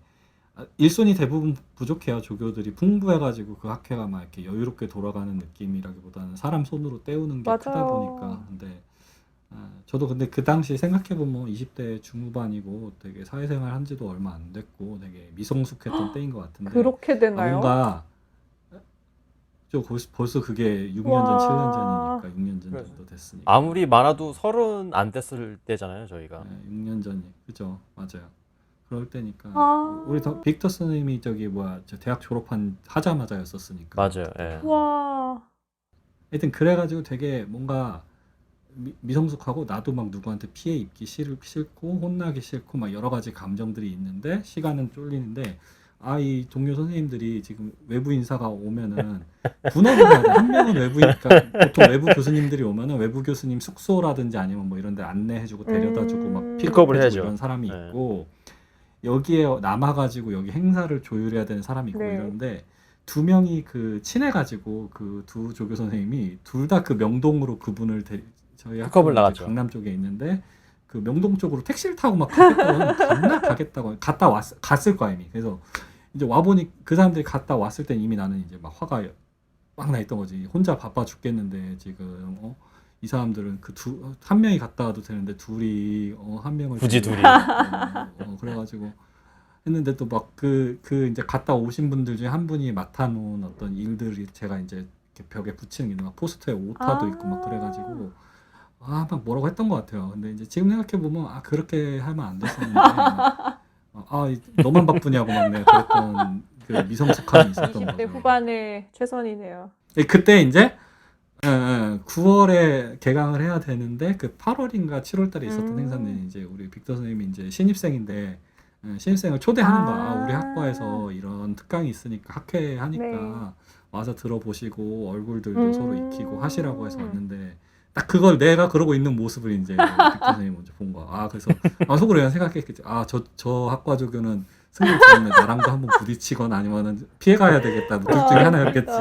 일손이 대부분 부족해요. 조교들이 풍부해가지고 그 학회가 막 이렇게 여유롭게 돌아가는 느낌이라기보다는 사람 손으로 때우는 게 크다 맞아요. 보니까. 근데 저도 근데 그 당시 생각해보면 20대 중후반이고 되게 사회생활 한 지도 얼마 안 됐고 되게 미성숙했던 때인 것 같은데 그렇게 되나요? 뭔가 벌써 그게 6년 전, 7년 전이니까 6년 전 그래서 정도 됐으니까. 아무리 많아도 30 안 됐을 때잖아요, 저희가. 6년 전이 그죠, 맞아요. 그럴 때니까 아. 우리 빅터 선생님이 저 대학 졸업한 하자마자였었으니까. 맞아요. 예. 와. 하여튼 그래가지고 되게 뭔가 미성숙하고 나도 막 누구한테 피해 입기 싫고 혼나기 싫고 막 여러 가지 감정들이 있는데 시간은 쫄리는데 이 동료 선생님들이 지금 외부 인사가 오면은 분업을 해야 돼. 한 명은 외부니까 보통 외부 교수님들이 오면은 외부 교수님 숙소라든지 아니면 뭐 이런 데 안내해주고 데려다주고 막 픽업을 픽업해주고 해야죠. 이런 사람이 네. 있고 여기에 남아가지고 여기 행사를 조율해야 되는 사람이 있고 네. 이러는데 두 명이 그 친해가지고 그 두 조교 선생님이 둘 다 그 명동으로 그분을 저희 픽업을 학교는 이제 나갔죠. 강남 쪽에 있는데 그 명동 쪽으로 택시를 타고 막 가겠다고 갔을 거야 이미. 그래서 이제 와보니 그 사람들이 갔다 왔을 땐 이미 나는 이제 막 화가 막 나 있던 거지. 혼자 바빠 죽겠는데 지금 이 사람들은 한 명이 갔다 와도 되는데 둘이 한 명을 굳이 데리고 둘이. 그래가지고 했는데 또 막 이제 갔다 오신 분들 중에 한 분이 맡아놓은 어떤 일들이 제가 이제 이렇게 벽에 붙이는 게 막 포스터에 오타도 있고 막 그래가지고 막 뭐라고 했던 것 같아요. 근데 이제 지금 생각해 보면 그렇게 하면 안 됐었는데 너만 바쁘냐고 막 내가 그랬던 그 미성숙함이 있었던 20대 거죠. 후반의 최선이네요. 그때 이제 9월에 개강을 해야 되는데 그 8월인가 7월달에 있었던 행사는 이제 우리 빅터 선생님이 이제 신입생인데 신입생을 초대하는 거야. 우리 학과에서 이런 특강이 있으니까 학회 하니까 네. 와서 들어보시고 얼굴들도 서로 익히고 하시라고 해서 왔는데 딱 그걸 내가 그러고 있는 모습을 이제 빅터 선생님이 먼저 본 거야. 그래서 속으로 그냥 생각했겠지. 저 학과 조교는 승리를 들으면 나랑도 한번 부딪히거나 아니면은 피해가야 되겠다. 둘 중에 하나였겠지.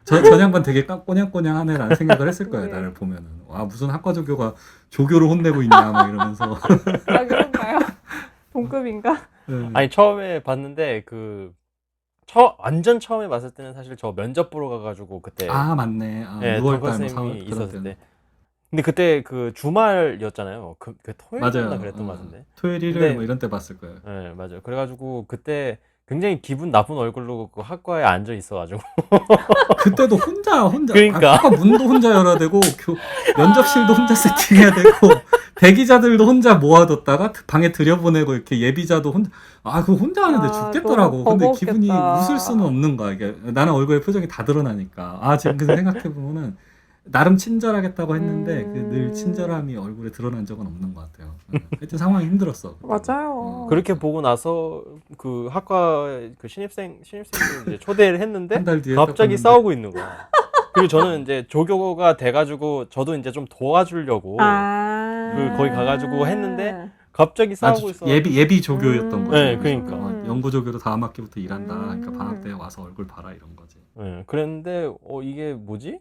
저 양반 되게 꼬냥꼬냥하네라는 생각을 했을 거예요. 네. 나를 보면은 무슨 학과 조교가 조교를 혼내고 있냐 막 이러면서. 그런가요? 동급인가? 아니 처음에 봤는데 완전 처음에 봤을 때는 사실 저 면접 보러 가가지고 그때 맞네. 예, 6월달 덕후 뭐 쌤이 있었을 그럴 때. 근데 그때 그 주말이었잖아요. 그 토요일이었나 맞아요. 그랬던 것 같은데. 토요일, 일요일 근데- 뭐 이런 때 봤을 거예요. 예, 맞아요. 그래가지고 그때 굉장히 기분 나쁜 얼굴로 그 학과에 앉아 있어가지고 그때도 혼자 그러니까. 학과 문도 혼자 열어야 되고 면접실도 혼자 세팅해야 되고 대기자들도 혼자 모아뒀다가 방에 들여보내고 이렇게 예비자도 혼자 그거 혼자 하는데 죽겠더라고. 너무 근데 기분이 버거웠겠다. 웃을 수는 없는 거야. 이게 나는 얼굴에 표정이 다 드러나니까. 지금 그 생각해 보면은 나름 친절하겠다고 했는데 늘 친절함이 얼굴에 드러난 적은 없는 것 같아요. 하여튼 상황이 힘들었어. 맞아요. 그렇게 보고 나서 그 학과 그 신입생들 이제 초대를 했는데 한 달 뒤에 갑자기 딱 싸우고 있는 거야. 그리고 저는 이제 조교가 돼가지고 저도 이제 좀 도와주려고 거기 가가지고 했는데 갑자기 싸우고 있어. 예비 조교였던 거죠. 네, 그러니까. 연구 조교도 다음 학기부터 일한다. 그러니까 방학 때 와서 얼굴 봐라 이런 거지. 네, 그랬는데 이게 뭐지?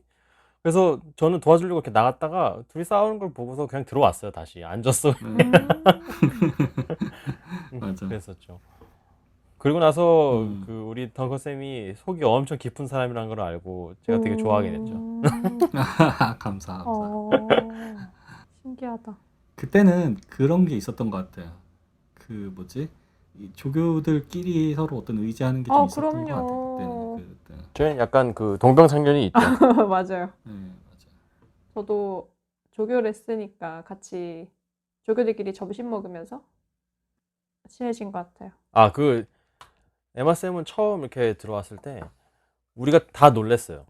그래서 저는 도와주려고 이렇게 나갔다가 둘이 싸우는 걸 보고서 그냥 들어왔어요. 다시 앉았어. 맞아. 그랬었죠. 그리고 나서 음. 그 우리 덩커 쌤이 속이 엄청 깊은 사람이라는 걸 알고 제가 되게 좋아하게 됐죠. 감사. 신기하다. 그때는 그런 게 있었던 것 같아요. 그 뭐지? 이 조교들끼리 서로 어떤 의지하는 게 좀 있었던 것 그럼요. 같아요. 그때는. 저희는 약간 그 동병상련이 있죠. 맞아요. 네, 맞아. 저도 조교를 했으니까 같이 조교들끼리 점심 먹으면서 친해진 것 같아요. 그 에마 쌤은 처음 이렇게 들어왔을 때 우리가 다 놀랬어요.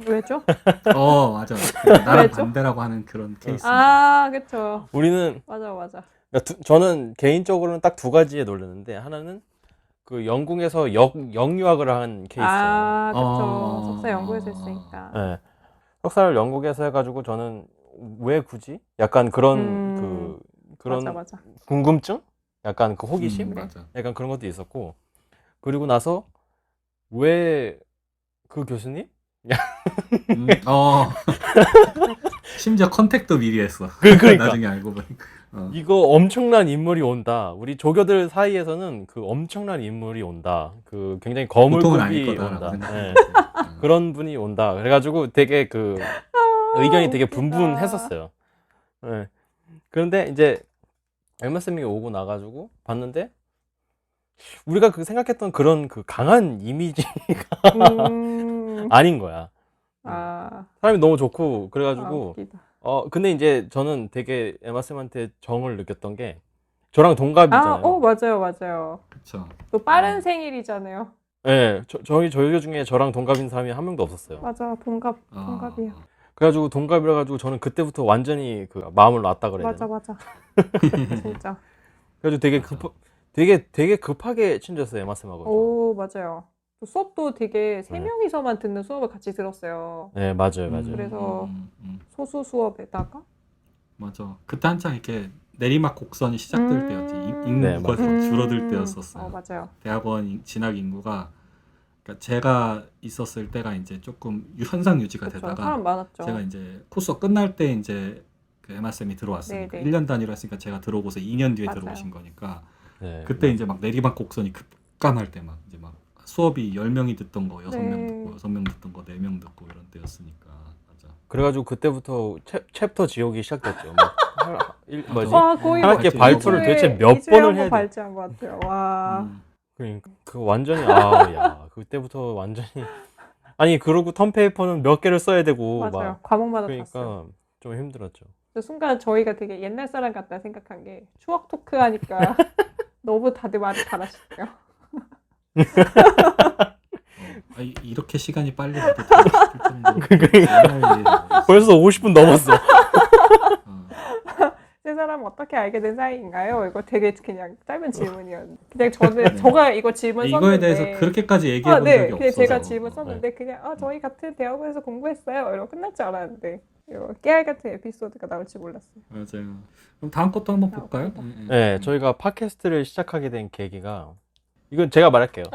왜죠? 맞아. 나랑 왜죠? 반대라고 하는 그런 케이스. 그쵸. 우리는 맞아. 그러니까 저는 개인적으로는 딱 두 가지에 놀랐는데 하나는 그 영국에서 영유학을 한 케이스예요. 그쵸. 석사 연구에서 했으니까. 네. 석사를 영국에서 해가지고 저는 왜 굳이? 약간 그런 그런 맞아. 궁금증? 약간 그 호기심? 맞아. 약간 그런 것도 있었고 그리고 나서 왜 그 교수님? 어. 심지어 컨택도 미리 했어. 그러니까. 나중에 알고 보니까. 이거 엄청난 인물이 온다. 우리 조교들 사이에서는 그 엄청난 인물이 온다. 그 굉장히 보통은 아닐 거물급이 거다라고 온다. 생각했지. 네. 그런 분이 온다. 그래가지고 되게 그 의견이 되게 웃기다. 분분했었어요. 네. 그런데 이제 엠마 쌤이 오고 나가지고 봤는데 우리가 그 생각했던 그런 그 강한 이미지 아닌 거야. 아, 사람이 너무 좋고 아, 그래가지고 웃기다. 근데 이제 저는 되게 엠마 쌤한테 정을 느꼈던 게 저랑 동갑이잖아요. 맞아요, 맞아요. 그쵸. 또 빠른 생일이잖아요. 네, 저희 조교 중에 저랑 동갑인 사람이 한 명도 없었어요. 맞아, 동갑이야. 그래가지고 동갑이라 가지고 저는 그때부터 완전히 그 마음을 놨다 그래야 되나? 맞아. 진짜. 그래가지고 되게 맞아. 되게 급하게 친해졌어요 엠마 쌤하고. 오, 맞아요. 또 수업도 되게 세 네. 명이서만 듣는 수업을 같이 들었어요. 네, 맞아요. 그래서 소수 수업에다가 맞아. 그때 한창 이렇게 내리막 곡선이 시작될 때였지. 인구가 네, 줄어들 때였었어요. 맞아요. 대학원 진학 인구가 그러니까 제가 있었을 때가 이제 조금 현상 유지가 그쵸, 되다가 사람 많았죠. 제가 이제 코스 끝날 때 이제 그 에마 쌤이 들어왔으니까 네네. 1년 단위로 했으니까 제가 들어오고서 2년 뒤에 맞아요. 들어오신 거니까 네. 그때 이제 막 내리막 곡선이 급감할 때 막 이제 막 수업이 10명이 듣던 거 6명 네. 듣고 6명 듣던 거 4명 듣고 이런 때였으니까 맞아. 그래가지고 그때부터 챕터 지옥이 시작됐죠. 뭐지? 와, 거의 한 학기 발표를 도대체 몇 번을 해야 돼? 발제한 것 같아요. 와. 그러니까 그 완전히 야 그때부터 완전히 아니 그러고 텀페이퍼는 몇 개를 써야 되고 맞아요. 막 과목마다 다 써요. 그러니까 좀 힘들었죠. 그 순간 저희가 되게 옛날 사람 같다 생각한 게 추억 토크 하니까 너무 다들 말을 잘하시네요. 이렇게 시간이 빨리 가도 싶을 정도로 옛날 일이라고 벌써 50분 넘었어. 세 사람 어떻게 알게 된 사이인가요? 이거 되게 그냥 짧은 질문이었는데 그냥 저가 이거 질문 썼는데 이거에 대해서 그렇게까지 얘기해 본 네, 적이 그냥 없어서 제가 질문 썼는데 그냥 저희 같은 대학원에서 공부했어요. 이러고 끝날 줄 알았는데 이거 깨알 같은 에피소드가 나올 줄 몰랐어요. 맞아요. 그럼 다음 것도 한번 볼까요? 네, 저희가 팟캐스트를 시작하게 된 계기가 이건 제가 말할게요.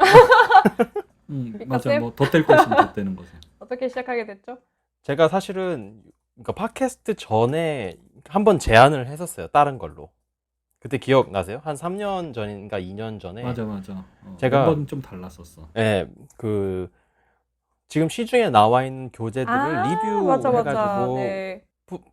맞아. 뭐 덧댈 거 있으면 덧대는 거죠. 어떻게 시작하게 됐죠? 제가 사실은 그러니까 팟캐스트 전에 한번 제안을 했었어요. 다른 걸로. 그때 기억나세요? 한 3년 전인가 2년 전에 맞아. 제가 멤버는 좀 달랐었어. 네, 그 지금 시중에 나와 있는 교재들을 리뷰해가지고 네.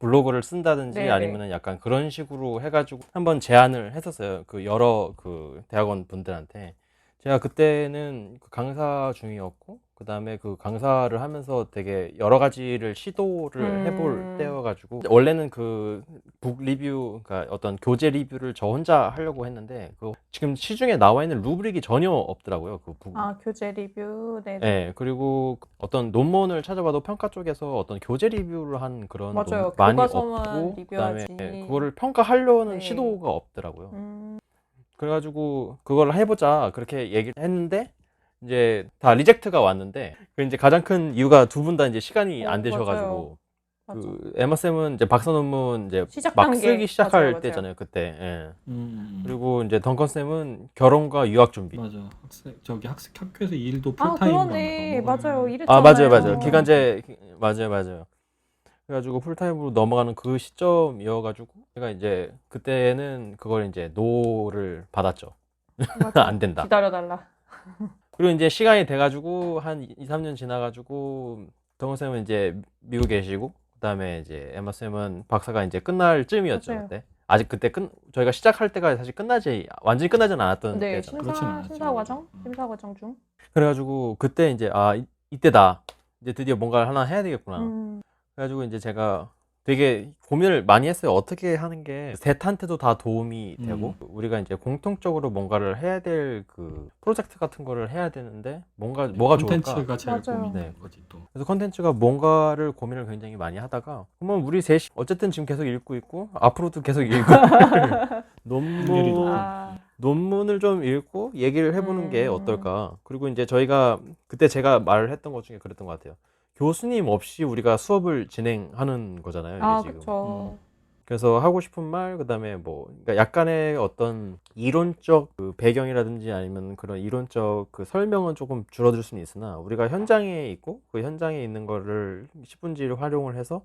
블로그를 쓴다든지 네네. 아니면은 약간 그런 식으로 해가지고 한번 제안을 했었어요. 그 여러 그 대학원 분들한테. 제가 그때는 그 강사 중이었고 그 다음에 그 강사를 하면서 되게 여러 가지를 시도를 해볼 때여가지고 원래는 그 북 리뷰, 그러니까 어떤 교재 리뷰를 저 혼자 하려고 했는데 그 지금 시중에 나와 있는 루브릭이 전혀 없더라고요. 그 북. 교재 리뷰, 네. 네, 그리고 어떤 논문을 찾아봐도 평가 쪽에서 어떤 교재 리뷰를 한 그런 맞아요. 논문 많이 교과서만 없고 그다음에 리뷰하지. 그거를 평가하려는 네. 시도가 없더라고요. 그래가지고 그걸 해보자 그렇게 얘기를 했는데 이제 다 리젝트가 왔는데 그 이제 가장 큰 이유가 두 분 다 이제 시간이 안 되셔가지고 맞아. 그 에마 쌤은 이제 박사 논문 이제 시작 막 단계. 쓰기 시작할 맞아요. 때잖아요 그때. 예. 그리고 그리고 이제 덩컨 쌤은 결혼과 유학 준비. 맞아. 학교에서 일도 풀타임으로 그러네. 넘어가요. 맞아요. 이랬잖아요. 맞아요. 기간제 맞아요. 그래가지고 풀타임으로 넘어가는 그 시점이어가지고 제가 이제 그때는 그걸 이제 노를 받았죠. 맞아. 안 된다. 기다려달라. 그리고 이제 시간이 돼가지고 한 2, 3년 지나가지고 덩컨 쌤은 이제 미국에 계시고 그다음에 이제 에마 쌤은 박사가 이제 끝날 쯤이었죠. 맞아요. 그때 아직 그때 저희가 시작할 때가 사실 완전히 끝나진 않았던 네, 때잖아요. 그렇진 않았죠. 심사 과정 중. 그래가지고 그때 이제 이때다 이제 드디어 뭔가를 하나 해야 되겠구나. 그래가지고 이제 제가 되게 고민을 많이 했어요. 어떻게 하는 게 셋한테도 다 도움이 되고 우리가 이제 공통적으로 뭔가를 해야 될 그 프로젝트 같은 거를 해야 되는데 뭐가 좋을까? 콘텐츠가 제일 맞아요. 고민인 거지 또. 그래서 컨텐츠가 뭔가를 고민을 굉장히 많이 하다가 그러면 우리 셋이 어쨌든 지금 계속 읽고 있고 앞으로도 계속 읽고 확률이 논문을 좀 읽고 얘기를 해보는 게 어떨까. 그리고 이제 저희가 그때 제가 말을 했던 것 중에 그랬던 것 같아요. 교수님 없이 우리가 수업을 진행하는 거잖아요. 이게 지금. 그쵸. 그래서 하고 싶은 말, 그다음에 뭐 그러니까 약간의 어떤 이론적 그 배경이라든지 아니면 그런 이론적 그 설명은 조금 줄어들 수는 있으나 우리가 현장에 있고 그 현장에 있는 거를 10분지를 활용을 해서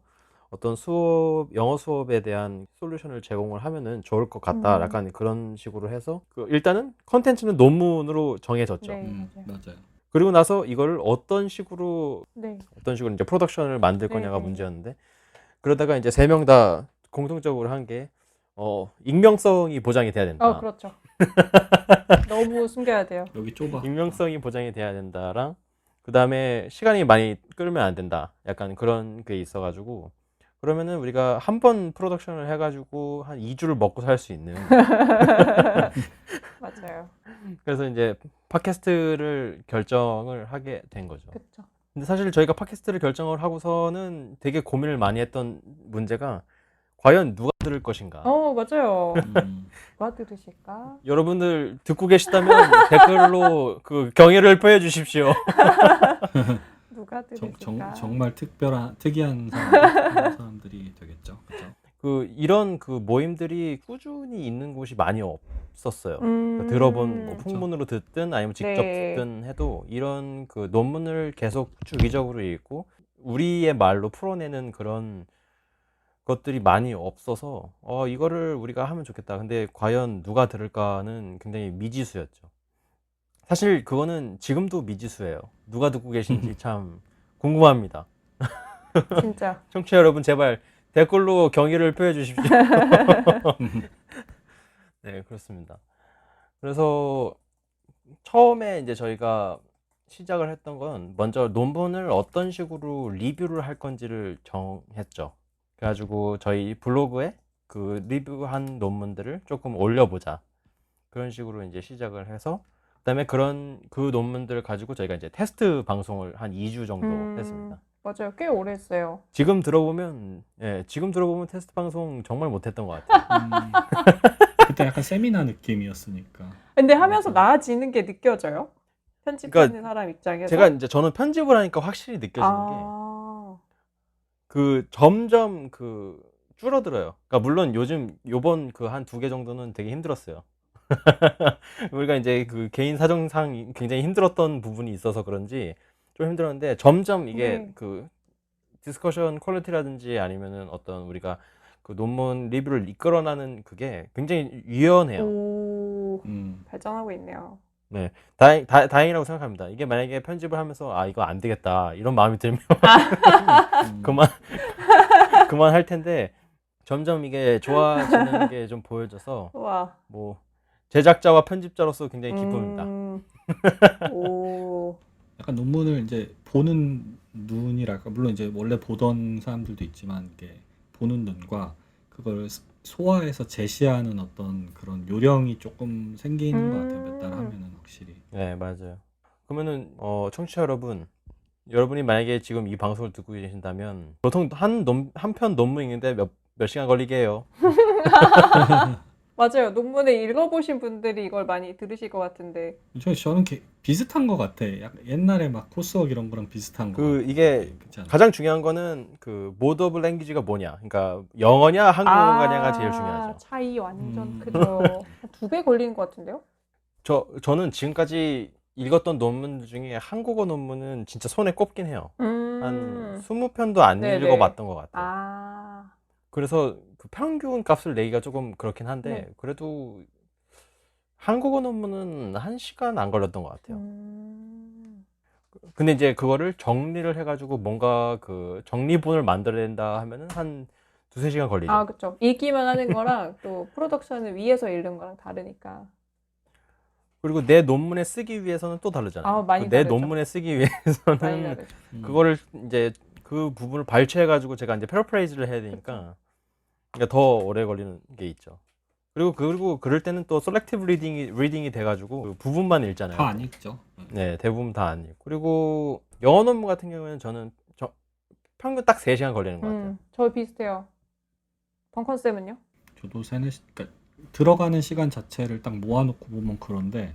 어떤 수업, 영어 수업에 대한 솔루션을 제공을 하면은 좋을 것 같다. 약간 그런 식으로 해서 그 일단은 컨텐츠는 논문으로 정해졌죠. 네, 맞아요. 맞아요. 그리고 나서 이걸 어떤 식으로 네. 이제 프로덕션을 만들 네, 거냐가 네. 문제였는데 그러다가 이제 세 명 다 공통적으로 한 게 익명성이 보장이 돼야 된다. 그렇죠. 너무 숨겨야 돼요. 여기 좁아. 익명성이 보장이 돼야 된다랑 그다음에 시간이 많이 끌면 안 된다. 약간 그런 게 있어가지고 그러면은 우리가 한 번 프로덕션을 해가지고 한 2주를 먹고 살 수 있는 맞아요. 그래서 이제 팟캐스트를 결정을 하게 된 거죠. 그렇죠. 근데 사실 저희가 팟캐스트를 결정을 하고서는 되게 고민을 많이 했던 문제가 과연 누가 들을 것인가. 맞아요. 음, 누가 들으실까? 여러분들 듣고 계시다면 댓글로 그 경애를 표해 주십시오. 누가 들으실까? 정말 특이한 사람들이 되겠죠. 그렇죠? 그 이런 그 모임들이 꾸준히 있는 곳이 많이 없었어요. 그러니까 들어본 뭐 풍문으로 듣든 아니면 직접 네. 듣든 해도 이런 그 논문을 계속 주기적으로 읽고 우리의 말로 풀어내는 그런 것들이 많이 없어서 이거를 우리가 하면 좋겠다. 근데 과연 누가 들을까는 굉장히 미지수였죠. 사실 그거는 지금도 미지수예요. 누가 듣고 계신지 참 궁금합니다. 진짜. 청취자 여러분 제발 댓글로 경의를 표해 주십시오. 네, 그렇습니다. 그래서 처음에 이제 저희가 시작을 했던 건 먼저 논문을 어떤 식으로 리뷰를 할 건지를 정했죠. 그래가지고 저희 블로그에 그 리뷰한 논문들을 조금 올려보자. 그런 식으로 이제 시작을 해서 그다음에 그 논문들을 가지고 저희가 이제 테스트 방송을 한 2주 정도 했습니다. 맞아요. 꽤 오래 했어요. 지금 들어보면 테스트 방송 정말 못했던 것 같아요. 그때 약간 세미나 느낌이었으니까. 근데 하면서 나아지는 게 느껴져요. 편집하는 그러니까 사람 입장에서. 저는 편집을 하니까 확실히 느껴지는 게 그 점점 그 줄어들어요. 그러니까 물론 요번 그 한 2개 정도는 되게 힘들었어요. 우리가 이제 그 개인 사정상 굉장히 힘들었던 부분이 있어서 그런지 좀 힘들었는데 점점 이게 네. 그 디스커션 퀄리티라든지 아니면은 어떤 우리가 그 논문 리뷰를 이끌어나는 그게 굉장히 유연해요. 오, 발전하고 있네요. 네, 다행이라고 생각합니다. 이게 만약에 편집을 하면서 이거 안 되겠다 이런 마음이 들면 그만 할 텐데 점점 이게 좋아지는 게 좀 보여져서 우와. 뭐 제작자와 편집자로서 굉장히 기쁩니다. 오. 약간 논문을 이제 보는 눈이랄까, 물론 이제 원래 보던 사람들도 있지만 이게 보는 눈과 그걸 소화해서 제시하는 어떤 그런 요령이 조금 생기는 것 같아요. 몇 달 하면은 확실히. 네, 맞아요. 그러면은 청취자 여러분이 만약에 지금 이 방송을 듣고 계신다면 보통 한 편 논문 읽는데 몇 시간 걸리게 해요. 맞아요. 논문을 읽어보신 분들이 이걸 많이 들으실 것 같은데. 저는 비슷한 것 같아. 약간 옛날에 막 코스웍 이런 거랑 비슷한 거. 이게 그렇지 않아요? 가장 중요한 거는 그 모드 오브 랭귀지가 뭐냐. 그러니까 영어냐 한국어냐가 제일 중요하죠. 차이 완전 크죠. 2배 걸리는 것 같은데요? 저는 지금까지 읽었던 논문 중에 한국어 논문은 진짜 손에 꼽긴 해요. 한 20편도 안 네네. 읽어봤던 것 같아요. 그래서 그 평균 값을 내기가 조금 그렇긴 한데 네. 그래도 한국어 논문은 1시간 안 걸렸던 것 같아요. 근데 이제 그거를 정리를 해가지고 뭔가 그 정리본을 만들어낸다 하면은 한 2-3시간 걸리죠. 그쵸. 읽기만 하는 거랑 또 프로덕션을 위해서 읽는 거랑 다르니까. 그리고 내 논문에 쓰기 위해서는 또 다르잖아요. 많이 내 다르죠. 논문에 쓰기 많이 위해서는 다르죠. 그거를 이제 그 부분을 발췌해가지고 제가 이제 패러프레이즈를 해야 되니까 그러니까 더 오래 걸리는 게 있죠. 그리고 그럴 때는 또 셀렉티브 리딩이 돼가지고 그 부분만 읽잖아요. 다 안 읽죠. 네, 대부분 다 안 읽고. 그리고 영어 논문 같은 경우에는 저는 평균 딱 3시간 걸리는 것 같아요. 저 비슷해요. 덩컨쌤은요? 저도 그러니까 들어가는 시간 자체를 딱 모아놓고 보면 그런데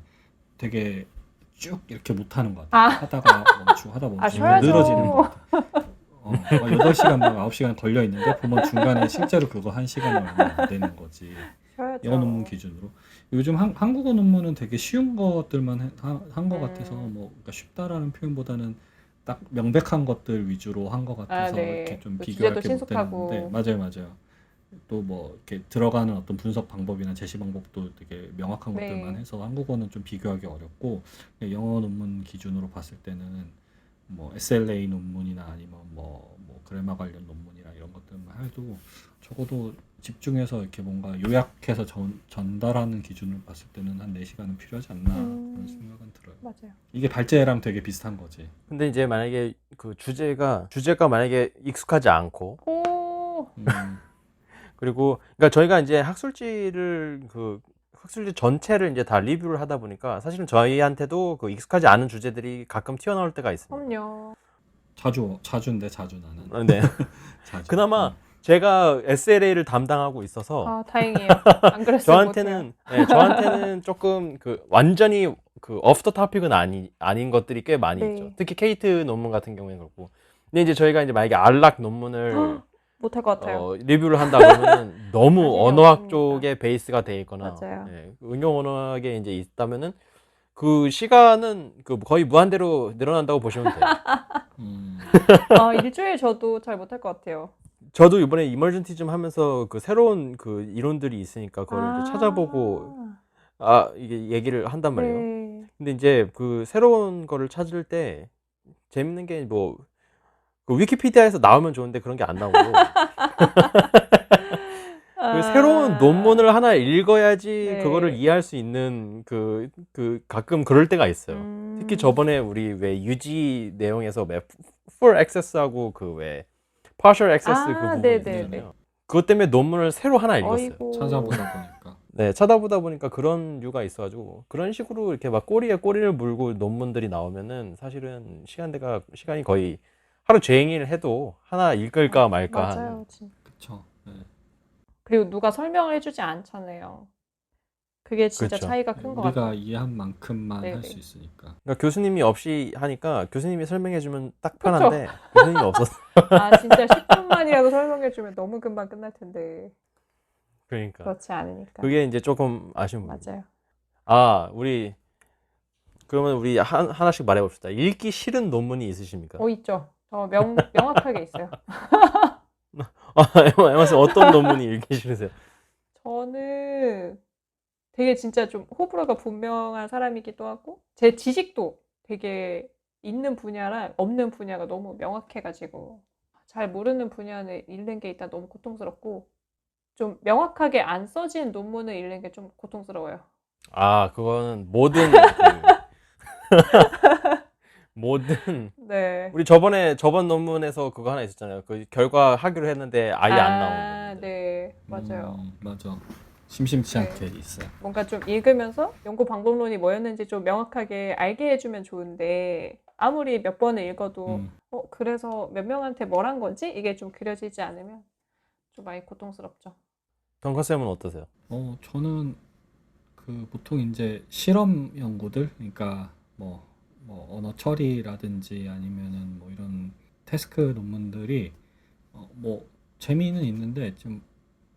되게 쭉 이렇게 못하는 것 같아요. 하다가 멈추고 하다 멈추고 쉬어야죠. 늘어지는 것 같아요. 8시간 막 9시간 걸려 있는데 보면 중간에 실제로 그거 1시간이 얼마 안 되는 거지. 쉬어야죠. 영어 논문 기준으로. 요즘 한국어 논문은 되게 쉬운 것들만 한 것 같아서 뭐 그러니까 쉽다라는 표현보다는 딱 명백한 것들 위주로 한 것 같아서 네. 이렇게 좀 그 비교할 주제도 게 못 친숙하고. 되는데 맞아요. 또 뭐 이렇게 들어가는 어떤 분석 방법이나 제시 방법도 되게 명확한 네. 것들만 해서 한국어는 좀 비교하기 어렵고 영어 논문 기준으로 봤을 때는 뭐 SLA 논문이나 아니면 뭐 그래마 관련 논문이나 이런 것들만 해도 적어도 집중해서 이렇게 뭔가 요약해서 전달하는 기준을 봤을 때는 한 4시간은 필요하지 않나 그런 생각은 들어요. 맞아요. 이게 발제랑 되게 비슷한 거지. 근데 이제 만약에 그 주제가 만약에 익숙하지 않고 오. 그리고 그러니까 저희가 이제 학술지 전체를 이제 다 리뷰를 하다 보니까 사실은 저희한테도 그 익숙하지 않은 주제들이 가끔 튀어나올 때가 있습니다. 그럼요. 자주인데 나는. 네. 자주. 그나마 제가 SLA를 담당하고 있어서 아, 다행이에요. 안 그랬으면 못해요. 저한테는 조금 그 완전히 그 오프 더 토픽은 아닌 것들이 꽤 많이 네. 있죠. 특히 케이트 논문 같은 경우에는 그렇고. 근데 이제 저희가 이제 만약에 안락 논문을 못할 것 같아요. 리뷰를 한다 그러면 너무 자신이 언어학 없습니다. 쪽에 베이스가 돼 있거나 맞아요. 응용 언어학에 이제 있다면은 그 시간은 그 거의 무한대로 늘어난다고 보시면 돼요. 일주일 저도 잘 못할 것 같아요. 저도 이번에 이머전티즘 하면서 그 새로운 그 이론들이 있으니까 그걸 이제 찾아보고 이게 얘기를 한단 말이에요. 네. 근데 이제 그 새로운 거를 찾을 때 재밌는 게 뭐 그 위키피디아에서 나오면 좋은데 그런 게 안 나오고 그 새로운 논문을 하나 읽어야지 네. 그거를 이해할 수 있는 그 가끔 그럴 때가 있어요. 특히 저번에 우리 왜 유지 내용에서 왜 full access하고 그 왜 partial access 그 부분 네네네. 있잖아요. 그것 때문에 논문을 새로 하나 읽었어요. 어이구. 찾아보다 보니까. 네, 찾아보다 보니까 그런 이유가 있어가지고 그런 식으로 이렇게 막 꼬리에 꼬리를 물고 논문들이 나오면은 사실은 시간이 거의 하루 종일 해도 하나 읽을까 말까 맞아요. 하는. 진짜. 그쵸. 네. 그리고 누가 설명을 해주지 않잖아요. 그게 진짜 그쵸. 차이가 큰 것 우리가 같아요. 이해한 만큼만 네네. 할 수 있으니까. 그러니까 교수님이 없이 하니까 교수님이 설명해주면 딱 편한데 교수님이 없어서 진짜 10분만이라도 설명해주면 너무 금방 끝날 텐데 그러니까 그렇지 않으니까. 그게 이제 조금 아쉬운 부분. 맞아요. 우리 그러면 우리 하나씩 말해봅시다. 읽기 싫은 논문이 있으십니까? 있죠. 명확하게 있어요. 에마 씨 어떤 논문이 읽기 싫으세요? 저는 되게 진짜 좀 호불호가 분명한 사람이기도 하고 제 지식도 되게 있는 분야랑 없는 분야가 너무 명확해가지고 잘 모르는 분야는 읽는 게 일단 너무 고통스럽고 좀 명확하게 안 써진 논문을 읽는 게 좀 고통스러워요. 그거는 네. 우리 저번 논문에서 그거 하나 있었잖아요. 그 결과 하기로 했는데 아예 안 나오는 논문들. 네, 맞아요. 맞아. 심심치 네. 않게 있어요. 뭔가 좀 읽으면서 연구 방법론이 뭐였는지 좀 명확하게 알게 해주면 좋은데 아무리 몇 번을 읽어도 그래서 몇 명한테 뭘 한 거지? 이게 좀 그려지지 않으면 좀 많이 고통스럽죠. 덩커쌤은 어떠세요? 저는 그 보통 이제 실험 연구들, 그러니까 뭐 언어 처리라든지 아니면은 뭐 이런 태스크 논문들이 뭐 재미는 있는데 좀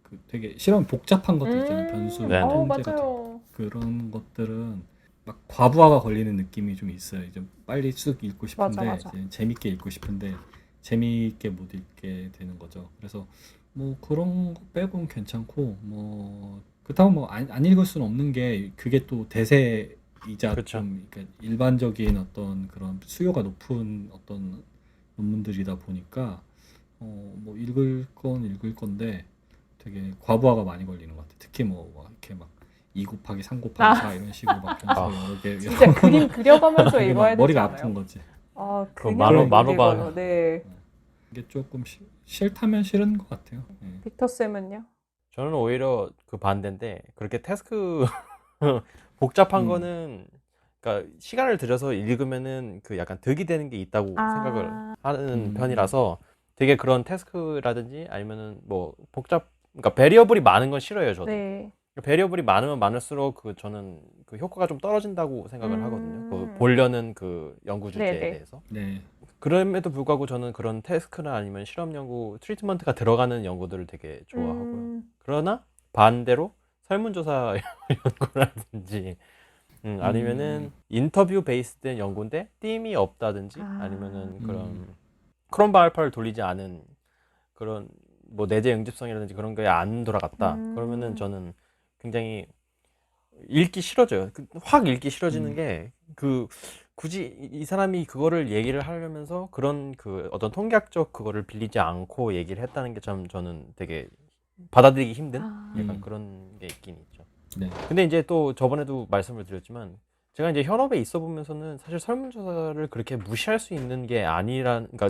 그 되게 실험 복잡한 것들 있잖아요. 변수, 네. 통제 같은 맞아요. 그런 것들은 막 과부하가 걸리는 느낌이 좀 있어요. 이제 빨리 쑥 읽고 싶은데 맞아. 이제 재밌게 읽고 싶은데 재미있게 못 읽게 되는 거죠. 그래서 뭐 그런 거 빼고는 괜찮고 뭐 그렇다고 뭐 안 읽을 수는 없는 게 그게 또 대세이자 그쵸. 좀 그러니까 일반적인 어떤 그런 수요가 높은 어떤 논문들이다 보니까 뭐 읽을 건 읽을 건데 되게 과부하가 많이 걸리는 것 같아요. 특히 뭐 이렇게 막 2 곱하기 3 곱하기 4 이런 식으로 막 변수 여러 개 진짜 그림 그려가면서 이게 읽어야 막 머리가 되잖아요. 아픈 거지. 그럼 그냥 만호가- 읽어요. 네. 이게 조금 싫다면 싫은 것 같아요. 예. 빅터 쌤은요? 저는 오히려 그 반대인데 그렇게 태스크 복잡한 거는 그러니까 시간을 들여서 읽으면은 그 약간 득이 되는 게 있다고 생각을 하는 편이라서 되게 그런 태스크라든지 아니면은 뭐 그러니까 베리어블이 많은 건 싫어요, 저도. 네. 베리어블이 많으면 많을수록 저는 그 효과가 좀 떨어진다고 생각을 하거든요. 그 음. 보려는 그 연구 주제에 네네. 대해서. 네. 그럼에도 불구하고 저는 그런 태스크나 아니면 실험 연구, 트리트먼트가 들어가는 연구들을 되게 좋아하고요. 그러나 반대로 설문조사 연구라든지 아니면은 인터뷰 베이스된 연구인데 띠임이 없다든지 아니면은 그런 크롬바 알파를 돌리지 않은 그런 뭐 내재 응집성이라든지 그런 거에 안 돌아갔다. 그러면은 저는 굉장히 읽기 싫어져요. 확 읽기 싫어지는 게 굳이 이 사람이 그거를 얘기를 하려면서 그런 어떤 통계학적 그거를 빌리지 않고 얘기를 했다는 게 참 저는 되게 받아들이기 힘든 약간 그런 게 있긴 있죠. 네. 근데 이제 또 저번에도 말씀을 드렸지만 제가 이제 현업에 있어 보면서는 사실 설문조사를 그렇게 무시할 수 있는 게 그러니까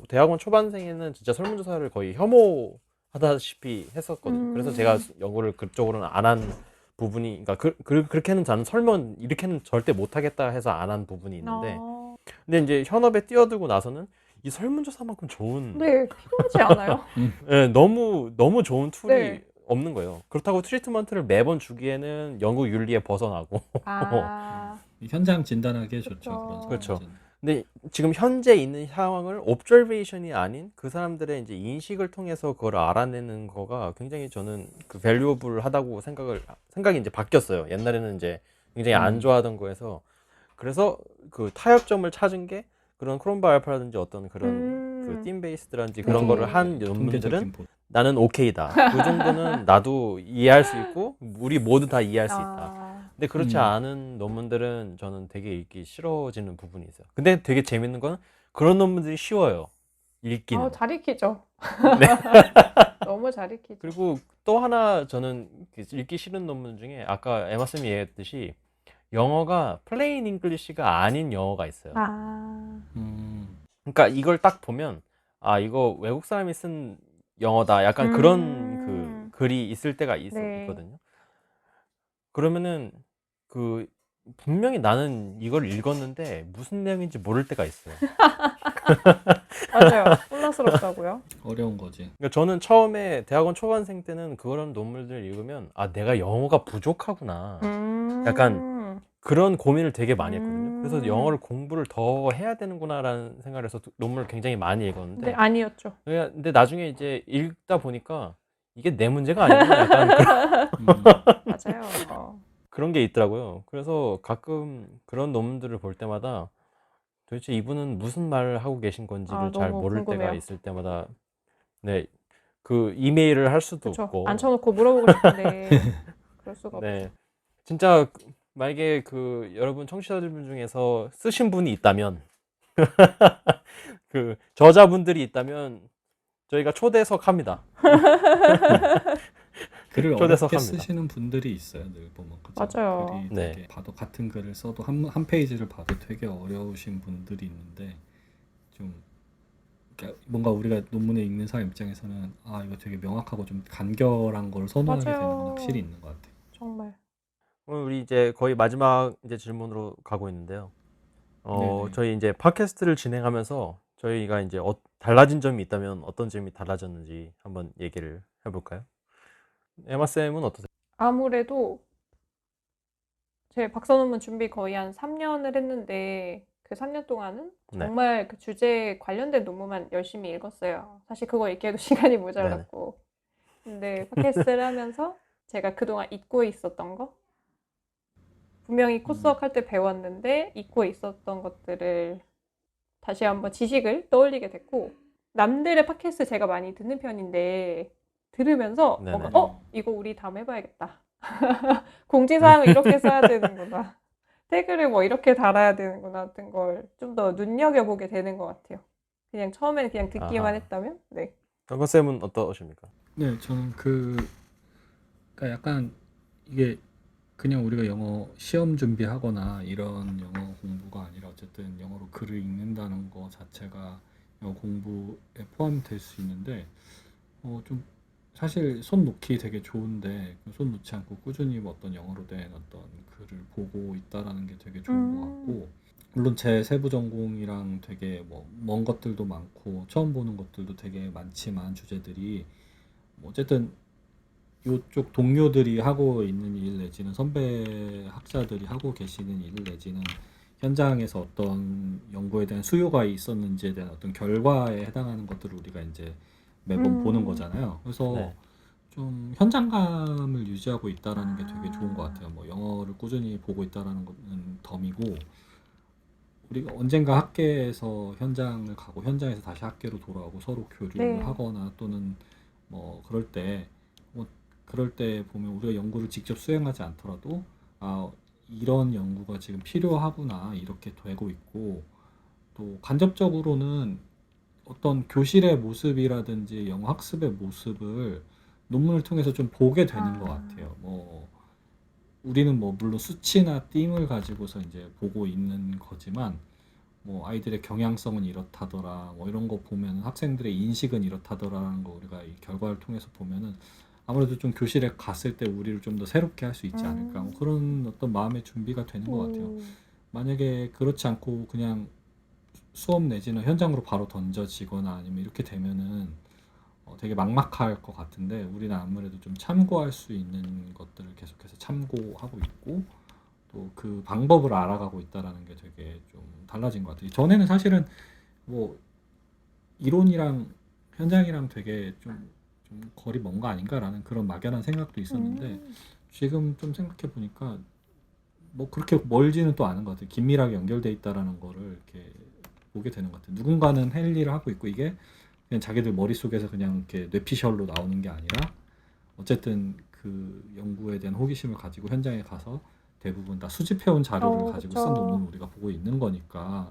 대학원 초반생에는 진짜 설문조사를 거의 혐오하다시피 했었거든요. 그래서 제가 연구를 그쪽으로는 안 한 부분이, 그러니까 그렇게는 저는 설문 이렇게는 절대 못하겠다 해서 안 한 부분이 있는데, 근데 이제 현업에 뛰어들고 나서는 이 설문조사만큼 좋은, 네, 필요하지 않아요? 네, 너무 좋은 툴이 네. 없는 거예요. 그렇다고 트리트먼트를 매번 주기에는 연구 윤리에 벗어나고. 현장 진단하기에 좋죠. 그쵸. 그런 그렇죠. 설문지는. 근데 지금 현재 있는 상황을 옵저베이션이 아닌 그 사람들의 이제 인식을 통해서 그걸 알아내는 거가 굉장히 저는 밸류어블하다고 생각이 이제 바뀌었어요. 옛날에는 이제 굉장히 안 좋아하던 거에서, 그래서 그 타협점을 찾은 게 그런 크롬바 알파라든지 어떤 그런 띵 베이스드라든지 그런 네. 거를 한 논문들은 통계적인 보- 나는 오케이다. 그 정도는 나도 이해할 수 있고 우리 모두 다 이해할 수 있다. 근데 그렇지 않은 논문들은 저는 되게 읽기 싫어지는 부분이 있어요. 근데 되게 재밌는 건 그런 논문들이 쉬워요. 읽기는. 잘 익히죠. 너무 잘 익히죠. 그리고 또 하나 저는 읽기 싫은 논문 중에 아까 에마쌤이 얘기했듯이 영어가 플레인 잉글리시가 아닌 영어가 있어요. 그러니까 이걸 딱 보면 이거 외국 사람이 쓴 영어다. 약간 그런 글이 있을 때가 네. 있거든요. 그러면은 분명히 나는 이걸 읽었는데 무슨 내용인지 모를 때가 있어요. 맞아요. 혼란스럽다고요. 어려운 거지. 그러니까 저는 처음에 대학원 초반생 때는 그런 논문들을 읽으면 내가 영어가 부족하구나. 약간 그런 고민을 되게 많이 했거든요. 그래서 영어를 공부를 더 해야 되는구나라는 생각을 해서 논문을 굉장히 많이 근데 읽었는데 아니었죠. 근데 나중에 이제 읽다 보니까 이게 내 문제가 아니구나. 약간 맞아요. 그런 게 있더라고요. 그래서 가끔 그런 논문들을 볼 때마다 도대체 이분은 무슨 말을 하고 계신 건지를 잘 너무 모를 때가 궁금해요. 있을 때마다 이메일을 할 수도 그쵸. 없고 앉혀놓고 물어보고 싶은데 그럴 수가 없죠. 네. 진짜 만약에 여러분 청취자분 중에서 쓰신 분이 있다면 저자분들이 있다면 저희가 초대석 합니다. 글을 초대석 어렵게 합니다. 쓰시는 분들이 있어요. 늘 보면 그죠? 맞아요. 글이 네. 되게 봐도 같은 글을 써도 한 페이지를 봐도 되게 어려우신 분들이 있는데 좀 그러니까 뭔가 우리가 논문을 읽는 사람 입장에서는 이거 되게 명확하고 좀 간결한 걸 선호하게 되는 건 맞아요. 확실히 있는 것 같아요. 정말. 오늘 우리 이제 거의 마지막 이제 질문으로 가고 있는데요. 네네. 저희 이제 팟캐스트를 진행하면서 저희가 이제 달라진 점이 있다면 어떤 점이 달라졌는지 한번 얘기를 해볼까요? 에마쌤은 어떠세요? 아무래도 제 박사 논문 준비 거의 한 3년을 했는데 그 3년 동안은 네. 정말 그 주제에 관련된 논문만 열심히 읽었어요. 사실 그거 읽기에도 시간이 모자랐고. 근데 팟캐스트를 하면서 제가 그동안 잊고 있었던 거 분명히 코스워크 할 때 배웠는데 잊고 있었던 것들을 다시 한번 지식을 떠올리게 됐고 남들의 팟캐스트 제가 많이 듣는 편인데 들으면서 네네. 뭔가 이거 우리 다음에 해봐야겠다. 공지사항을 이렇게 써야 되는구나. 태그를 뭐 이렇게 달아야 되는구나 같은 걸 좀 더 눈여겨보게 되는 것 같아요. 그냥 처음에는 그냥 듣기만 아하. 했다면 네. 에마쌤은 어떠십니까? 네, 저는 그러니까 약간 이게 그냥 우리가 영어 시험 준비하거나 이런 영어 공부가 아니라 어쨌든 영어로 글을 읽는다는 거 자체가 영어 공부에 포함될 수 있는데 좀 사실 손 놓기 되게 좋은데 손 놓지 않고 꾸준히 어떤 영어로 된 어떤 글을 보고 있다라는 게 되게 좋은 것 같고 물론 제 세부 전공이랑 되게 먼 것들도 많고 처음 보는 것들도 되게 많지만 주제들이 어쨌든 이쪽 동료들이 하고 있는 일 내지는 선배 학자들이 하고 계시는 일 내지는 현장에서 어떤 연구에 대한 수요가 있었는지에 대한 어떤 결과에 해당하는 것들을 우리가 이제 매번 보는 거잖아요. 그래서 네. 좀 현장감을 유지하고 있다라는 게 되게 좋은 것 아. 같아요. 뭐 영어를 꾸준히 보고 있다라는 거는 덤이고 우리가 언젠가 학계에서 현장을 가고 현장에서 다시 학계로 돌아오고 서로 교류를 네. 하거나 또는 뭐 그럴 때 보면 우리가 연구를 직접 수행하지 않더라도 아 이런 연구가 지금 필요하구나 이렇게 되고 있고 또 간접적으로는 어떤 교실의 모습이라든지 영어 학습의 모습을 논문을 통해서 좀 보게 되는 것 아. 같아요. 뭐 우리는 뭐 물론 수치나 띵을 가지고서 이제 보고 있는 거지만 뭐 아이들의 경향성은 이렇다더라 뭐 이런 거 보면 학생들의 인식은 이렇다더라라는 거 우리가 이 결과를 통해서 보면은 아무래도 좀 교실에 갔을 때 우리를 좀 더 새롭게 할 수 있지 않을까 뭐 그런 어떤 마음의 준비가 되는 것 같아요. 만약에 그렇지 않고 그냥 수업 내지는 현장으로 바로 던져지거나 아니면 이렇게 되면은 되게 막막할 것 같은데 우리는 아무래도 좀 참고할 수 있는 것들을 계속해서 참고하고 있고 또 그 방법을 알아가고 있다라는 게 되게 좀 달라진 것 같아요. 전에는 사실은 뭐 이론이랑 현장이랑 되게 좀 거리 먼 거 아닌가라는 그런 막연한 생각도 있었는데 지금 좀 생각해 보니까 뭐 그렇게 멀지는 또 않은 것 같아요. 긴밀하게 연결돼 있다라는 거를 이렇게 보게 되는 것 같아요. 누군가는 할 일을 하고 있고 이게 그냥 자기들 머릿속에서 그냥 이렇게 뇌피셜로 나오는 게 아니라 어쨌든 그 연구에 대한 호기심을 가지고 현장에 가서 대부분 다 수집해온 자료를 가지고 쓴 그쵸. 논문을 우리가 보고 있는 거니까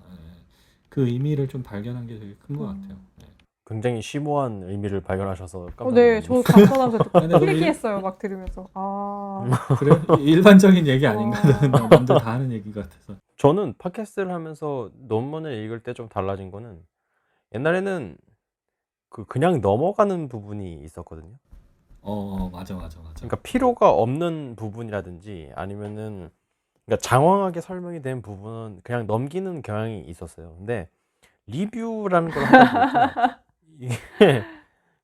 그 의미를 좀 발견한 게 되게 큰 것 같아요. 네. 굉장히 심오한 의미를 발견하셔서 깜짝 네, 놀랐네요. 저 답변하면서 듣고 근데 너무 필기했어요. 막 들으면서. 아, 그래 일반적인 얘기 아닌가 와. 남들 다 하는 얘기 같아서. 저는 팟캐스트를 하면서 논문을 읽을 때 좀 달라진 거는 옛날에는 그냥 넘어가는 부분이 있었거든요. 맞아. 그러니까 필요가 없는 부분이라든지 아니면은 그러니까 장황하게 설명이 된 부분은 그냥 넘기는 경향이 있었어요. 근데 리뷰라는 걸 하다 보니까 이게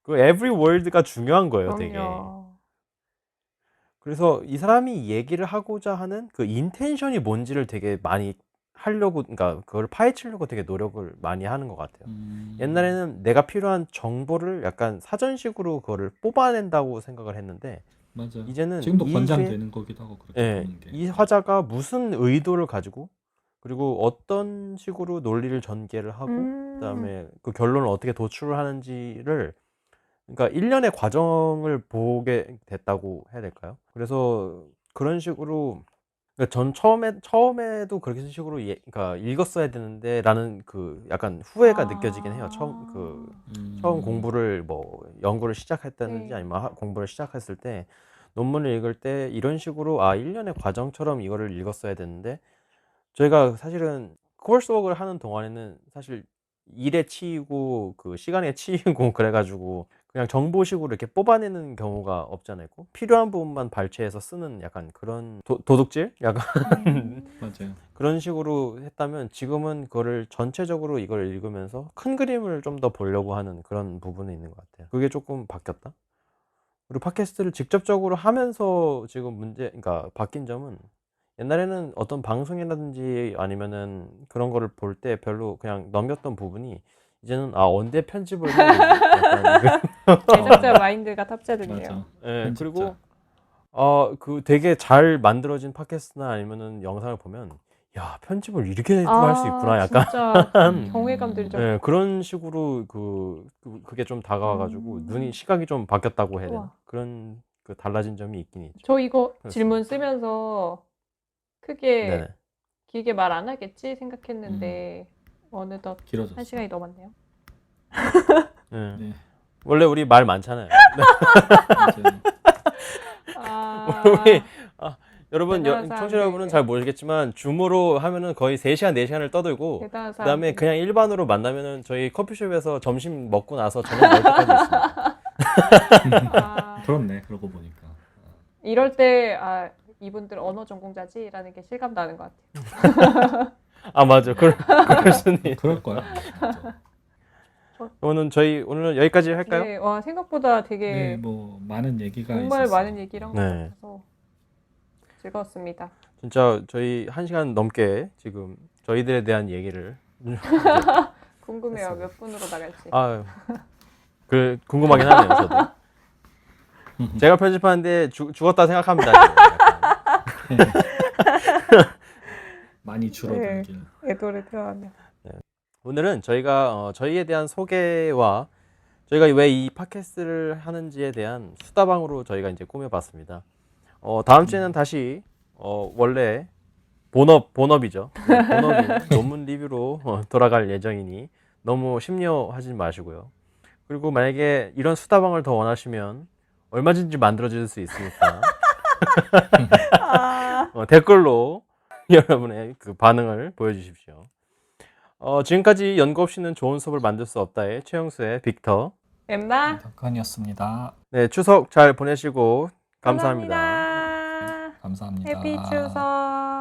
그 every word가 중요한 거예요, 되게. 그럼요. 그래서 이 사람이 얘기를 하고자 하는 그 인텐션이 뭔지를 되게 많이 하려고, 그러니까 그걸 파헤치려고 되게 노력을 많이 하는 것 같아요. 옛날에는 내가 필요한 정보를 약간 사전식으로 그거를 뽑아낸다고 생각을 했는데 맞아. 이제는 지금도 이게 권장되는 거기도 하고 그렇게 예, 보는 게. 이 화자가 무슨 의도를 가지고 그리고 어떤 식으로 논리를 전개를 하고 그다음에 그 결론을 어떻게 도출을 하는지를 그러니까 일련의 과정을 보게 됐다고 해야 될까요? 그래서 그런 식으로 그러니까 전 처음에도 그렇게 식으로 그러니까 읽었어야 되는데라는 그 약간 후회가 느껴지긴 해요. 처음 공부를 뭐 연구를 시작했다든지 네. 아니면 공부를 시작했을 때 논문을 읽을 때 이런 식으로 일련의 과정처럼 이거를 읽었어야 되는데 저희가 사실은 코र्스워크를 하는 동안에는 사실 일에 치이고 그 시간에 치이고 그래 가지고 그냥 정보식으로 이렇게 뽑아내는 경우가 없잖아요. 필요한 부분만 발췌해서 쓰는 약간 그런 도둑질? 약간 맞아요. 그런 식으로 했다면 지금은 그거를 전체적으로 이걸 읽으면서 큰 그림을 좀 더 보려고 하는 그런 부분이 있는 것 같아요. 그게 조금 바뀌었다. 그리고 팟캐스트를 직접적으로 하면서 지금 그러니까 바뀐 점은 옛날에는 어떤 방송이라든지 아니면은 그런 거를 볼 때 별로 그냥 넘겼던 부분이 이제는 언제 편집을 해야 되지? 약간 제작자 마인드가 탑재됐네요. 맞아. 예, 편집자. 그리고 그 되게 잘 만들어진 팟캐스트나 아니면은 영상을 보면 야, 편집을 이렇게도 할 수 있구나. 약간 진짜 경외감 들죠. 예, 그런 식으로 그게 좀 다가와 가지고 시각이 좀 바뀌었다고 해야 되나? 우와. 그런 달라진 점이 있긴 있죠. 저 이거 그렇습니다. 질문 쓰면서 크게 네네. 길게 말 안 하겠지 생각했는데 어느덧 길어졌어. 1시간이 넘었네요. 예. 네. 원래 우리 말 많잖아요. 맞아요. 우리 여러분 대단한 청취자 사람들. 여러분은 잘 모르겠지만 줌으로 하면은 거의 3시간 4시간을 떠들고 대단한 그다음에 사람들. 그냥 일반으로 만나면은 저희 커피숍에서 점심 먹고 나서 저녁 먹을 때까지 있습니다. 그렇네. 그러고 보니까. 이럴 때 이분들 언어 전공자지라는 게 실감 나는 것 같아요. 맞아. 그럴 수는 있. 그럴 거야. 맞아. 그러면 저희 오늘 여기까지 할까요? 네, 와 생각보다 되게 네, 뭐 많은 얘기가 정말 있었어요. 많은 얘기를 한 것 네. 같아서 즐거웠습니다. 진짜 저희 1시간 넘게 지금 저희들에 대한 얘기를 궁금해요. 됐습니다. 몇 분으로 나갈지. 아, 그 궁금하긴 하네요. 저도. 제가 편집하는데 죽었다 생각합니다. 지금 약간. 많이 줄어들길. 애도를 표하면. 오늘은 저희가 저희에 대한 소개와 저희가 왜 이 팟캐스트를 하는지에 대한 수다방으로 저희가 이제 꾸며봤습니다. 다음 주에는 다시 원래 본업이죠. 네, 본업인 논문 리뷰로 돌아갈 예정이니 너무 심려하지 마시고요. 그리고 만약에 이런 수다방을 더 원하시면 얼마든지 만들어줄 수 있으니까 댓글로 여러분의 그 반응을 보여주십시오. 지금까지 연구 없이는 좋은 수업을 만들 수 없다의 최영수의 빅터. 엠마. 덕한이었습니다. 네, 추석 잘 보내시고 감사합니다. 감사합니다. 해피 추석.